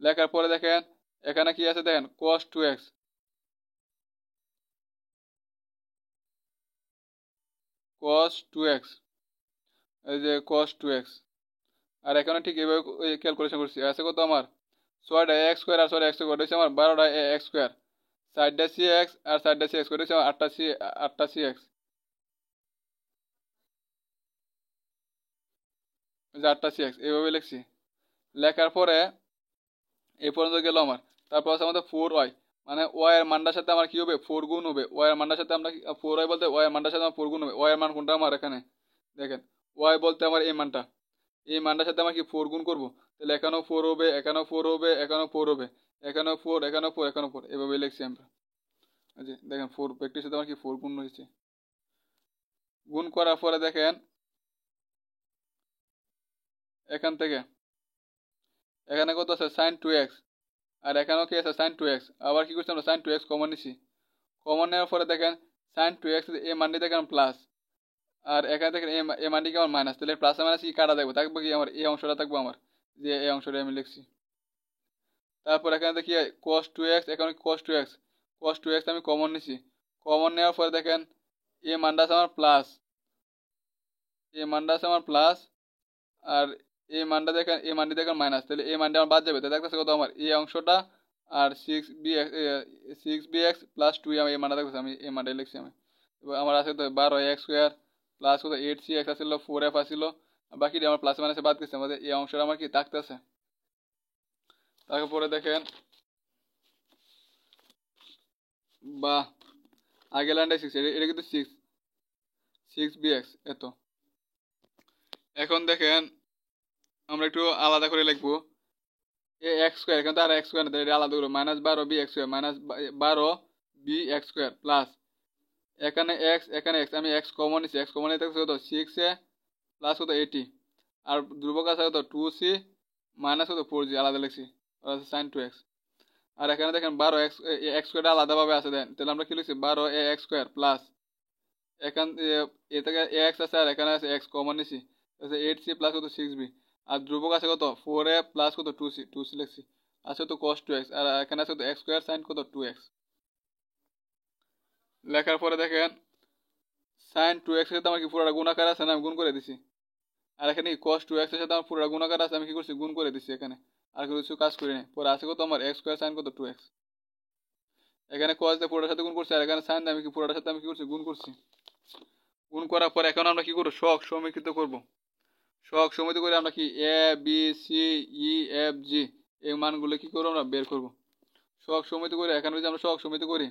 লেখার পরে দেখেন এখানে কি আছে দেখেন cos 2x cos 2x এই যে cos 2x আর এখানে ঠিক এইভাবে ক্যালকুলেশন করছি আছে কত আমার 6টা x স্কয়ার আর 6টা x স্কয়ার হচ্ছে আমার 12টা x স্কয়ার 4টা cx আর 4টা cx হচ্ছে আমার 8টা cx এই যে 8টা cx এইভাবে লিখছি লেখার পরে এই পর্যন্ত গেল আমার তারপর আছে আমাদের 4y মানে y এর মানটার সাথে আমার কি হবে 4 গুণ হবে y এর মানটার সাথে আমরা 4y বলতে y এর মানটার সাথে আমার 4 গুণ হবে y এর মান কোনটা আমার এখানে দেখেন y বলতে আমার এই মানটার সাথে আমরা কি 4 গুণ করব তাহলে এখানেও 4 হবে এখানেও 4 হবে এখানেও 4 হবে এখানেও 4 এখানেও 4 এখানেও 4 এভাবে লিখছি আমরা এই যে দেখেন 4 ব্যক্তির সাথে আমার কি 4 গুণ হয়েছে গুণ করার পরে দেখেন এখান থেকে এখানে কত আছে sin 2x আর এখানেও কি আছে sin 2x আবার কি করছি আমরা sin 2x কমন নিছি কমন নেওয়ার পরে দেখেন sin 2x এই মানটি দেখেন প্লাস আর এখানে দেখেন এই মানটি কি আমার মাইনাস তাহলে প্লাস মাইনাস কি কাটা থাকবে থাকবে কি আমার এই অংশটা থাকবে আমার যে এই অংশটা আমি লিখছি তারপর এখানে দেখি cos 2x এখানে cos 2x আমি কমন নিছি কমন নেওয়ার পরে দেখেন এই মানটা আছে আমার প্লাস এই মানটা আছে আমার প্লাস আর এই মানটা দেখেন এই মানটি দেখেন মাইনাস তাহলে এই মানটা আমার বাদ যাবে তাহলে দেখতেছে কত আমার এই অংশটা আর 6bx প্লাস 2 আমি এই মানটা দেখতেছি আমি এই মানটাই লিখছি আমি এবার আমার আছে তো 12x স্কোয়ার প্লাস কত 8cx আসছিল 4f আসছিল বাকিটা আমার প্লাস মাইনাসে বাদ গেছে আমাদের এই অংশটা আমার কি থাকতেছে তারপরে দেখেন বা আগে লাইনটা 6 এটা কিন্তু 6bx এত এখন দেখেন আমরা একটু আলাদা করে লিখবো এ এক্স স্কোয়ার এখানে তো আর এক্স স্কোয়ার এটা আলাদা করবো minus 12b x square minus 12b x square plus এখানে এক্স আমি এক্স কমন নিচ্ছি এক্স কমন নিতে কত 6 এ প্লাস কত 80 আর ধ্রুবক আছে কত 2c মাইনাস কত 4g আলাদা লিখছি sin 2x আর এখানে দেখেন 12x এক্স স্কোয়ারটা আলাদাভাবে আছে দেন তাহলে আমরা কি লিখছি 12ax স্কোয়ার প্লাস এখান এ থেকে এক্স আছে আর এখানে আছে এক্স কমন নিছি 8c প্লাস কত 6b আর ধ্রুবক আছে কত 4a প্লাস কত 2c লিখছি আছে তো cos 2x আর এখানে আছে কত x স্কয়ার sin কত 2x লেখার পরে দেখেন sin 2x এর সাথে আমার কি পুরোটা গুণাকার আছে না আমি গুণ করে দিছি আর এখানে cos 2x এর সাথে আমার পুরোটা গুণাকার আছে আমি কি করছি গুণ করে দিছি এখানে আর কিছু কাজ করি না পরে আছে কত আমার x স্কয়ার sin কত 2x এখানে cos দিয়ে পুরোটার সাথে গুণ করছি আর এখানে sin দিয়ে আমি কি পুরোটার সাথে আমি কি করছি গুণ করছি গুণ করার পর এখন আমরা কি করব সহগ সমীকৃত করব সহগ সমীকৃত করে আমরা কি a b c e f g এই মানগুলো কি করব আমরা বের করব সহগ সমীকৃত করে এখানে যদি আমরা সহগ সমীকৃত করি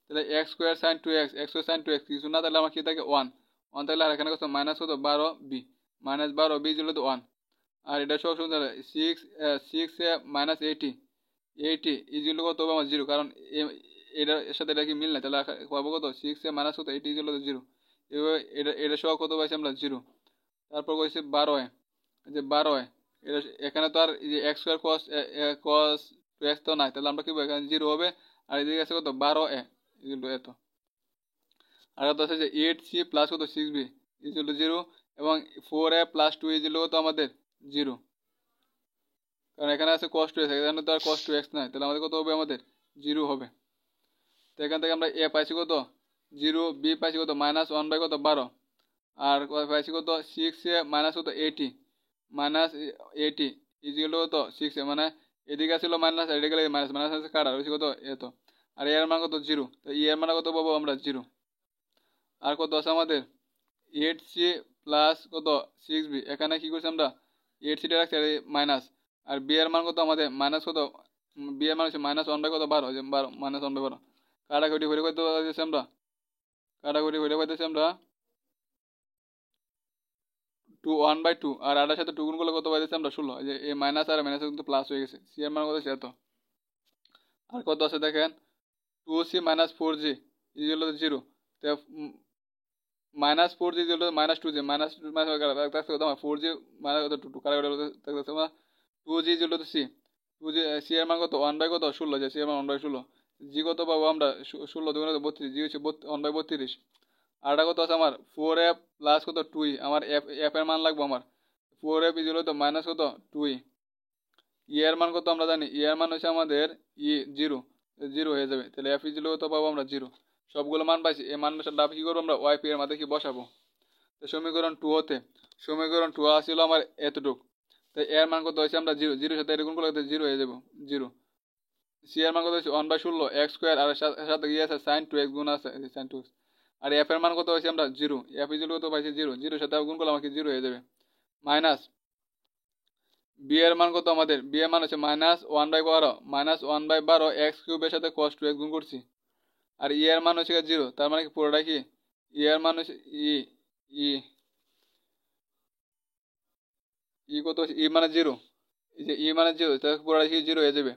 তাহলে x square sin 2x x square sin 2x কিছু না তাহলে আমার কি থাকে 1 তাহলে আর এখানে কত মাইনাস কত 12b মাইনাস 12b হলো তো 1 আর এটা সহগ সমীকরণ 6 এ মাইনাস 80 80 ইজিল কত হবে আমার 0, কারণ এটার সাথে এটা কি মিল না, তাহলে পাবো কত 6 এ মাইনাস কত 80 ইজিল 0। এভাবে এটা সহ কত পাইছি আমরা 0। তারপর কইছে 12 এ, যে 12 এ এটা এখানে তো আর এই যে x স্কয়ার cos 2x তো নাই, তাহলে আমরা কি বলবো এখানে 0 হবে। আর এদিকে আছে কত 12 এ ইজিল এত। আর কত আছে যে 8c প্লাস কত 6b ইজিল 0, এবং 4a প্লাস 2 ইজিল কত আমাদের 0, কারণ এখানে আছে cos 2x, এখানে তো আর cos 2x নাই, তাহলে আমাদের কত হবে আমাদের 0 হবে। তো এখান থেকে আমরা a পাইছি কত 0, b পাইছি কত -1 বাই কত 12, আর পাইছি কত 6a মাইনাস কত 80 মাইনাস 80 ইজিক্যাল কত 6a, মানে এদিকে ছিল মাইনাস আর এদিকে মাইনাস, মাইনাস আছে কাটা রয়েছে কত এত, আর এর মান কত 0, তো এর মান কত পাবো আমরা 0। আর কত আছে আমাদের 8c প্লাস কত 6b, এখানে কি করছি আমরা 8c টা রাখছি মাইনাস, আর b এর মান কত আমাদের মাইনাস কত, b এর মান হচ্ছে -1 বাই কত 12, যে 12 -1 বাই 12 কাটাকুটি করে কত পাইতেছি আমরা, কাটাকুটি করে পাইতেছি আমরা 1/2, আর আটার সাথে 2 গুণ করলে কত পাইতেছি আমরা 16, যে এই মাইনাস আর মাইনাস কিন্তু প্লাস হয়ে গেছে, সি এর মান কত এত। আর কত আছে দেখেন 2c minus 4g equal to 0, তো -4g equal to -2g, minus কত 4g মাইনাস কত 2 কাটাকুটি থাকতেছে আমরা 2g equal to c, 2g c এর মান কত 1 বাই কত 16, যে c এর মান 1 বাই 16, g কত পাবো আমরা 16 দুগুণে 32, g হচ্ছে 1 বাই 32। আর এটা কত আছে আমার 4f প্লাস কত 2e, আমার f এর মান লাগবো আমার 4f ইকুয়াল টু মাইনাস কত 2e, এর মান কত আমরা জানি, এর মান হচ্ছে আমাদের 0, 0 হয়ে যাবে, তাহলে f ইকুয়াল কত পাবো আমরা 0। সবগুলো মান পাইছি, এই মানটা ডাব কি করবো আমরা yp এর মাঝে কি বসাবো। তো সমীকরণ 2 হতে সমীকরণ 2 আসছিল আমার এতটুক, তো এর মান কত হয়েছে আমরা 0, 0 সাথে এরকম করলে 0 হয়ে যাবো 0। c এর মান কত হচ্ছে 1/16 x স্কয়ার, আর সাথে কি আছে sin 2x গুণ আছে sin 2x, আর f এর মান কত হয়েছে আমরা 0, f ইকুয়াল কত পাইছি 0, 0 সাথে গুণ করলে আমাকে 0 হয়ে যাবে। মাইনাস b এর মান কত আমাদের, b এর মান হচ্ছে -1/12, -1/12 x কিউবের সাথে cos 2x গুণ করছি, আর e এর মান হচ্ছে 0, তার মানে কি পুরোটা কি e এর মান হচ্ছে ই কত হচ্ছে e মানে 0, এই যে e মানে 0, তাহলে পুরোটা কি 0 হয়ে যাবে।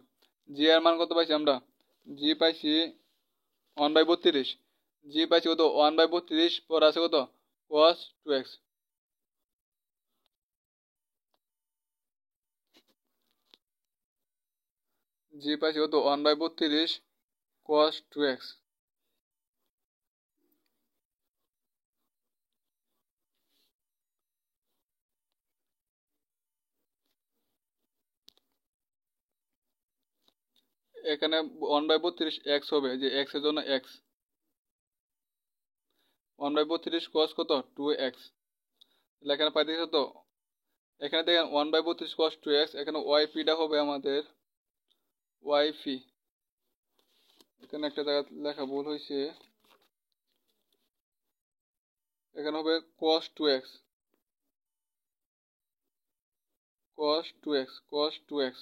g এর মান কত পাইছি আমরা, g পাইছি 1/32, g পাইছি কত 1/32, পর আছে কত cos 2x, g পাইছি কত 1/32 cos 2x। এখানে 1/32 x হবে, যে x এর জন্য x 1/32 cos কত 2x, এখানে পাইতেছে তো, এখানে দেখেন 1/32 cos 2x, এখানে yp টা হবে আমাদের yp, এখানে একটা জায়গা লেখা ভুল হয়েছে, এখানে হবে cos 2x, cos 2x, cos 2x।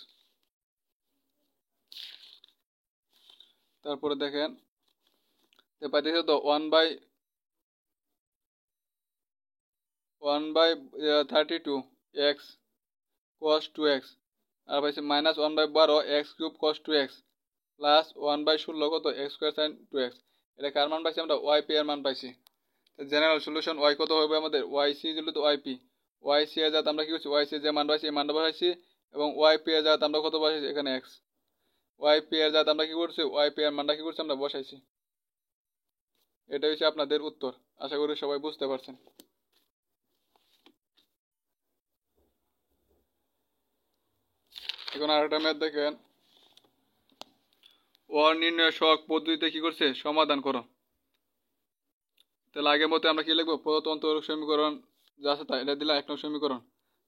তারপরে দেখেন পাইতেছে তো 1/32 x cos 2x, আর পাইছে -1/12 x cube cos 2x plus 1/16 কত x স্কয়ার sin 2x, এটা কার মান পাইছি আমরা yp এর মান পাইছি। জেনারেল সলিউশন y কত হবে আমাদের yc equal to yp, yc এর জায়গাতে আমরা কি করছি yc যে মান পাইছি এই মানটা বসাইছি, এবং yp এর জায়গাতে আমরা কত বসাইছি এখানে x, yp এর জায়গাতে আমরা কি করছি yp এর মানটা কি করছি আমরা বসাইছি। এটা হচ্ছে আপনাদের উত্তর, আশা করি সবাই বুঝতে পারছেন। এখন আরেকটা ম্যাথ দেখেন, অনির্ণয় সহগ পদ্ধতিতে কি করছে সমাধান করো। তাহলে আগের মতো আমরা কি লিখবো, প্রদত্ত সমীকরণ যা আছে তাই এটা দিলাম 1 নং সমীকরণ।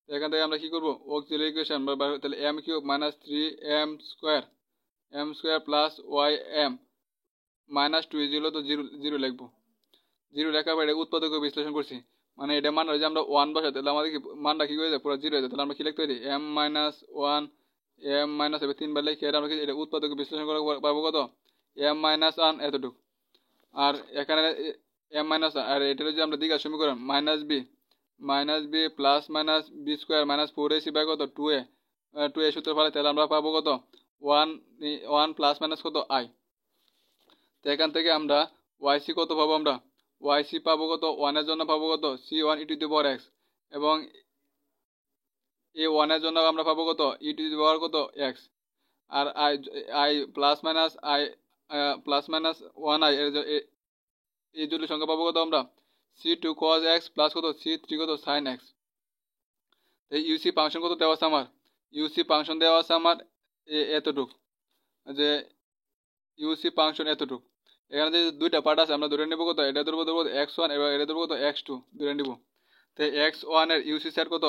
এখান থেকে আমরা কি করবো অক্সিলারি ইকুয়েশন, তাহলে m cube minus 3m square plus ym minus 2 equal তো 0 লিখবো। 0 লেখার পর এটা উৎপাদক বিশ্লেষণ করছি, মানে এটা মান যে আমরা 1 বসাই, তাহলে আমাদের কি মানটা কি হয়ে যায় পুরো 0 হয়ে যায়, তাহলে আমরা কি লিখতে পারি m মাইনাস 1 m মাইনাস হবে 3 বার লিখে আমরা কি এটা উৎপাদক বিশ্লেষণ করে পাবো কত m মাইনাস 1 এতটুকু, আর এখানে m মাইনাস, আর এটা যদি আমরা দিকে সমীকরণ minus B plus minus B square minus 4ac by কত 2a সূত্র ফেলে, তাহলে আমরা পাবো কত ওয়ান ওয়ান প্লাস মাইনাস কত আই। তো এখান থেকে আমরা ওয়াইসি কত পাবো, আমরা ওয়াইসি পাবো কত, ওয়ানের জন্য পাবো কত C one E to the power X, এবং এই ওয়ানের জন্য আমরা পাবো কত ই টু দি পাওয়ার কত এক্স। আর I I plus minus one I এই জটিল সংখ্যা পাবো কত আমরা C two cos X plus কত সি থ্রি কত সাইন এক্স। এই ইউসি ফাংশন কত দেওয়া আছে আমার, ইউসি ফাংশন দেওয়া আছে আমার এতটুক, যে ইউসি ফাংশন এতটুক। এখানে যে দুইটা পার্ট আছে আমরা ধরে নেব কত, এটা ধরবো এক্স ওয়ান এবং এটা ধরবো কত এক্স টু ধরে নিব। তো এক্স ওয়ানের ইউসি সেট কত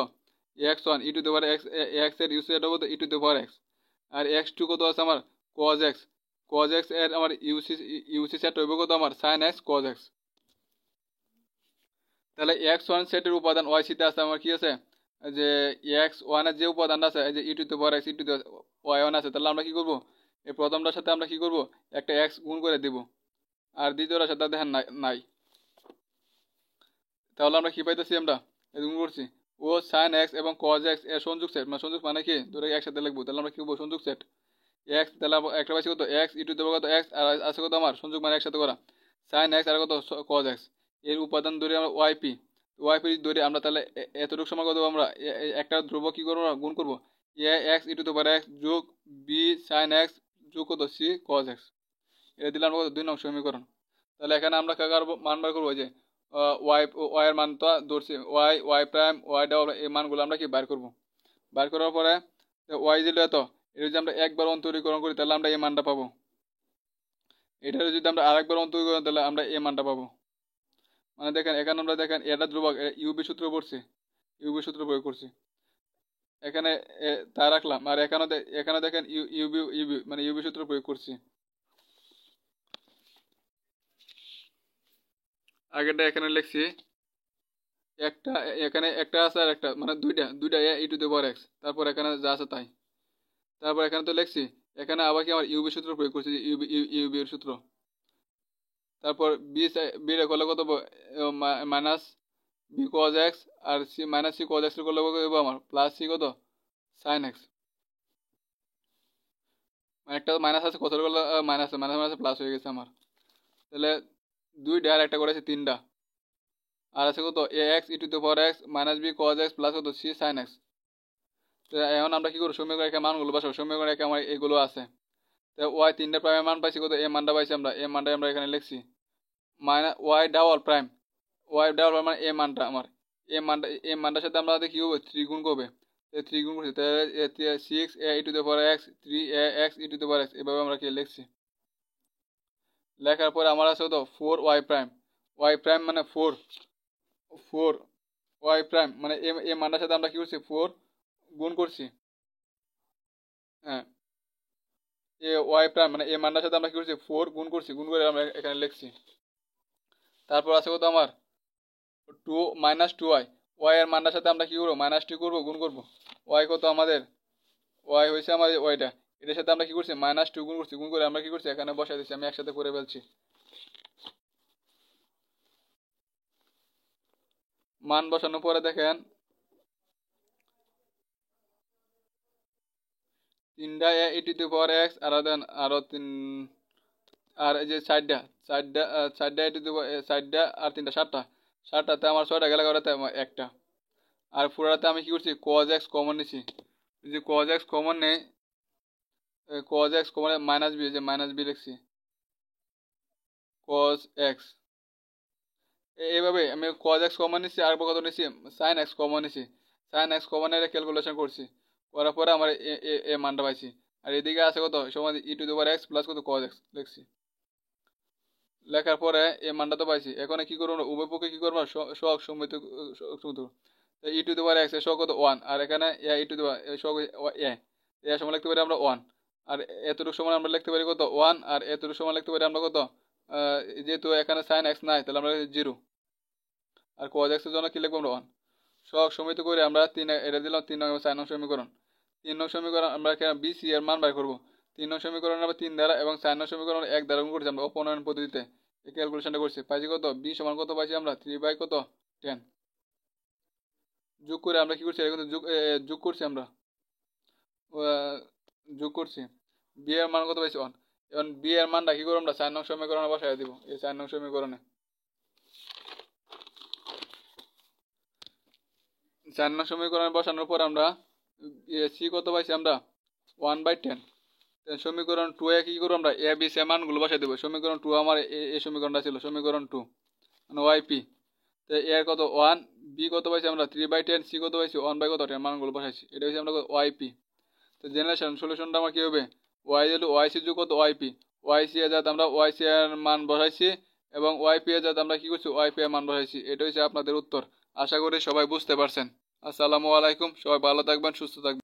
X one E to the power X, X এর ইউসি সেট কত e to the power X. আর এক্স টু কত আছে আমার কজ এক্স, কজ এক্স এর আমার ইউসি সেট হইব কত আমার সাইন এক্স কজ এক্স। তাহলে এক্স ওয়ান সেটের উপাদান ওয়াই সিতে আছে আমার কি আছে, যে এক্স ওয়ানের যে উপাদানটা আছে যে e to the power X e to the Y one আছে, তাহলে আমরা কি করব এই প্রথমটার সাথে আমরা কি করব একটা এক্স গুণ করে দিব, আর দ্বিতীয়টার সাথে দেখেন নাই। তাহলে আমরা কি পাইতেছি, আমরা গুণ করছি ও সাইন এক্স এবং কজ এক্স এর সংযোগ সেট, মানে সংযোগ মানে কি ধরে একসাথে লিখবো, তাহলে আমরা কি করবো সংযোগ সেট এক্স, তাহলে একটা পাইছি কত x e to the power কত এক্স, আর আছে কত আমার সংযোগ মানে একসাথে করা সাইন এক্স আর কত কজ এক্স। এর উপাদান ধরে আমরা ওয়াইপি, ওয়াইপি ধরে আমরা তাহলে এতটুকু সময় কত আমরা একটা ধ্রুবক কি করবো গুণ করবো A X e to the power X যোগ বি সাইন এক্স যোগ কত সি কজ এক্স। এটা দিলাম কত 2 নং সমীকরণ। তাহলে এখানে আমরা কাকার মান বার করবো, যে ওয়াই এর মান তো ধরছি Y Y prime Y double, এই মানগুলো আমরা কি বার করবো। বার করার পরে ওয়াই দিল এত, এটা যদি আমরা একবার অন্তরীকরণ করি তাহলে আমরা এই মানটা পাবো, এটা যদি আমরা আরেকবার অন্তরীকরণ তাহলে আমরা এই মানটা পাবো। মানে দেখেন এখানে আমরা দেখেন এটা ধ্রুবক ইউবি সূত্র পড়ছি, ইউবি সূত্র প্রয়োগ করছি এখানে তা রাখলাম, আর এখানে দেখেন ইউবি ইউবি মানে ইউবি সূত্র প্রয়োগ করছি। আগেরটা এখানে লিখছি একটা, এখানে একটা আছে আর একটা মানে দুইটা দুইটা ই টু দি পাওয়ার এক্স, তারপর এখানে যা আছে তাই, তারপর এখানে তো লিখছি এখানে আবার কি আমার ইউবি সূত্র প্রয়োগ করছি, ইউবি ইউবি এর সূত্র। তারপর বি রে করলে কত মাইনাস বি কজ এক্স, আর C minus C cos X করলে কত দেবো আমার প্লাস সি কত সাইন এক্স। একটা মাইনাস আছে কত করলে মাইনাস মাইনাস মাইনাস প্লাস হয়ে গেছে আমার। তাহলে দুইটা আর একটা করেছে তিনটা, আর আছে কত A X e to the power X minus B cos X plus কত সি সাইন এক্স। তো এখন আমরা কি করবো সমীকরণ রেখে মানগুলো বসাবো, সমীকরণ রেখে আমার এগুলো আছে। তো ওয়াই তিনটা প্রাইমের মান পাইছি কত, এ মানটা পাইছি আমরা, এ মানটা আমরা এখানে লিখছি minus Y double prime, Y double মানে এ মানটা আমার, এ মানটার সাথে আমরা কি করবো 3 গুণ করবে, 3 গুণ করছি তাহলে 6 A e to the power X 3 A X e to the power X, এভাবে আমরা কি লিখছি। লেখার পরে আমার আছে কত 4 ওয়াই প্রাইম, ওয়াই প্রাইম মানে 4 4 ওয়াই প্রাইম মানে এ মানটার সাথে আমরা কি করছি 4 গুণ করছি। হ্যাঁ এ ওয়াই প্রাইম মানে এ মানটার সাথে আমরা কি করছি 4 গুণ করছি, গুণ করে আমরা এখানে লিখছি। তারপর আছে কত আমার 2 মাইনাস 2 ওয়াই, ওয়াই এর মানটার সাথে আমরা কি করবো মাইনাস 2 করবো গুণ করবো। ওয়াই কত আমাদের ওয়াই হয়েছে আমাদের ওয়াইটা, এটার সাথে আমরা কি করছি মাইনাস 2 গুণ করছি, গুণ করে আমরা কি করছি এখানে বসাই দিচ্ছি, আমি একসাথে করে ফেলছি। মান বসানোর পরে দেখেন তিনটা ই টু দি পাওয়ার এক্স আর দেন আরো তিন, আর এই যে চারটা চারটা চারটা ই টু দি চারটা আর তিনটা সাতটা, সাতটাতে আমার 6টা গেলে করাতে আমার একটা, আর পুরাটাতে আমি কি করছি কজ এক্স কমন নিছি, যে কজ এক্স কমন নেই cos X common minus B, যে মাইনাস বি লিখছি কজ এক্স। এইভাবে আমি কজ এক্স কমন নিছি আর কত নিছি সাইন এক্স কমন নিছি, সাইন এক্স কমনের ক্যালকুলেশন করছি, করার পরে আমার এ মানটা পাইছি। আর এদিকে আছে কত সমান e to the power X plus কত কজ এক্স লিখছি। লেখার পরে এ মানটা তো পাইছি, এখন কি করবো আমরা উভয় পক্ষে কি করবো সহগ সমৃদ্ধ ই টু দি পাওয়ার এক্স এর সহগ কত 1, আর এখানে ই টু দি পাওয়ার সহগ এ সময় লিখতে পারি আমরা 1, আর এতটুকু সময় আমরা লিখতে পারি কত 1, আর এতটুকু সময় লিখতে পারি আমরা কত যেহেতু এখানে সাইন এক্স নাই তাহলে আমরা 0, আর কজ এক্স এর জন্য কি লিখবো আমরা 1। সহগ সমৃদ্ধ করে আমরা এটা দিলাম 3 নং 4 নং সমীকরণ। 3 নং সমীকরণ আমরা এখানে বি সি এর মান বের করবো। 3 নং সমীকরণ আমরা 3 দ্বারা এবং 4 নং সমীকরণ 1 দ্বারা গুণ করছি আমরা অপনয়ন পদ্ধতিতে, এই ক্যালকুলেশনটা করছি, পাইছি কত বি সমান কত পাইছি আমরা 3 বাই কত 10। যোগ করে আমরা কি করছি এটা কিন্তু যোগ করছি আমরা যোগ করছি। বি এর মান কত পাইছি 1। এখন বি এর মানটা কি করব আমরা 4 নং সমীকরণে বসাই দিব। এই 4 নং সমীকরণে 4 নং সমীকরণে বসানোর পর আমরা সি কত পাইছি আমরা 1/10। সমীকরণ 2 এ কি করব আমরা এ বি সি মানগুলো বসাই দেব। সমীকরণ 2 আমার এই সমীকরণটা ছিল সমীকরণ 2 মানে ওয়াইপি। তো এর কত 1, বি কত পাইছি আমরা 3/10, সি কত পাইছি 1/10 মানগুলো বসাইছি। এটা হচ্ছে আমরা ওয়াইপি। তো জেনারেশন সলিউশনটা আমার কি হবে ওয়াই হলো ওয়াইসি যোগ কত ওয়াইপি। ওয়াইসি এর যাতে আমরা ওয়াইসি এর মান বসাইছি এবং ওয়াইপি এর যাতে আমরা কি করছি ওয়াইপি এর মান বসাইছি। এটা হচ্ছে আপনাদের উত্তর। আশা করি সবাই বুঝতে পারছেন। আসসালামু আলাইকুম, সবাই ভালো থাকবেন, সুস্থ থাকবেন।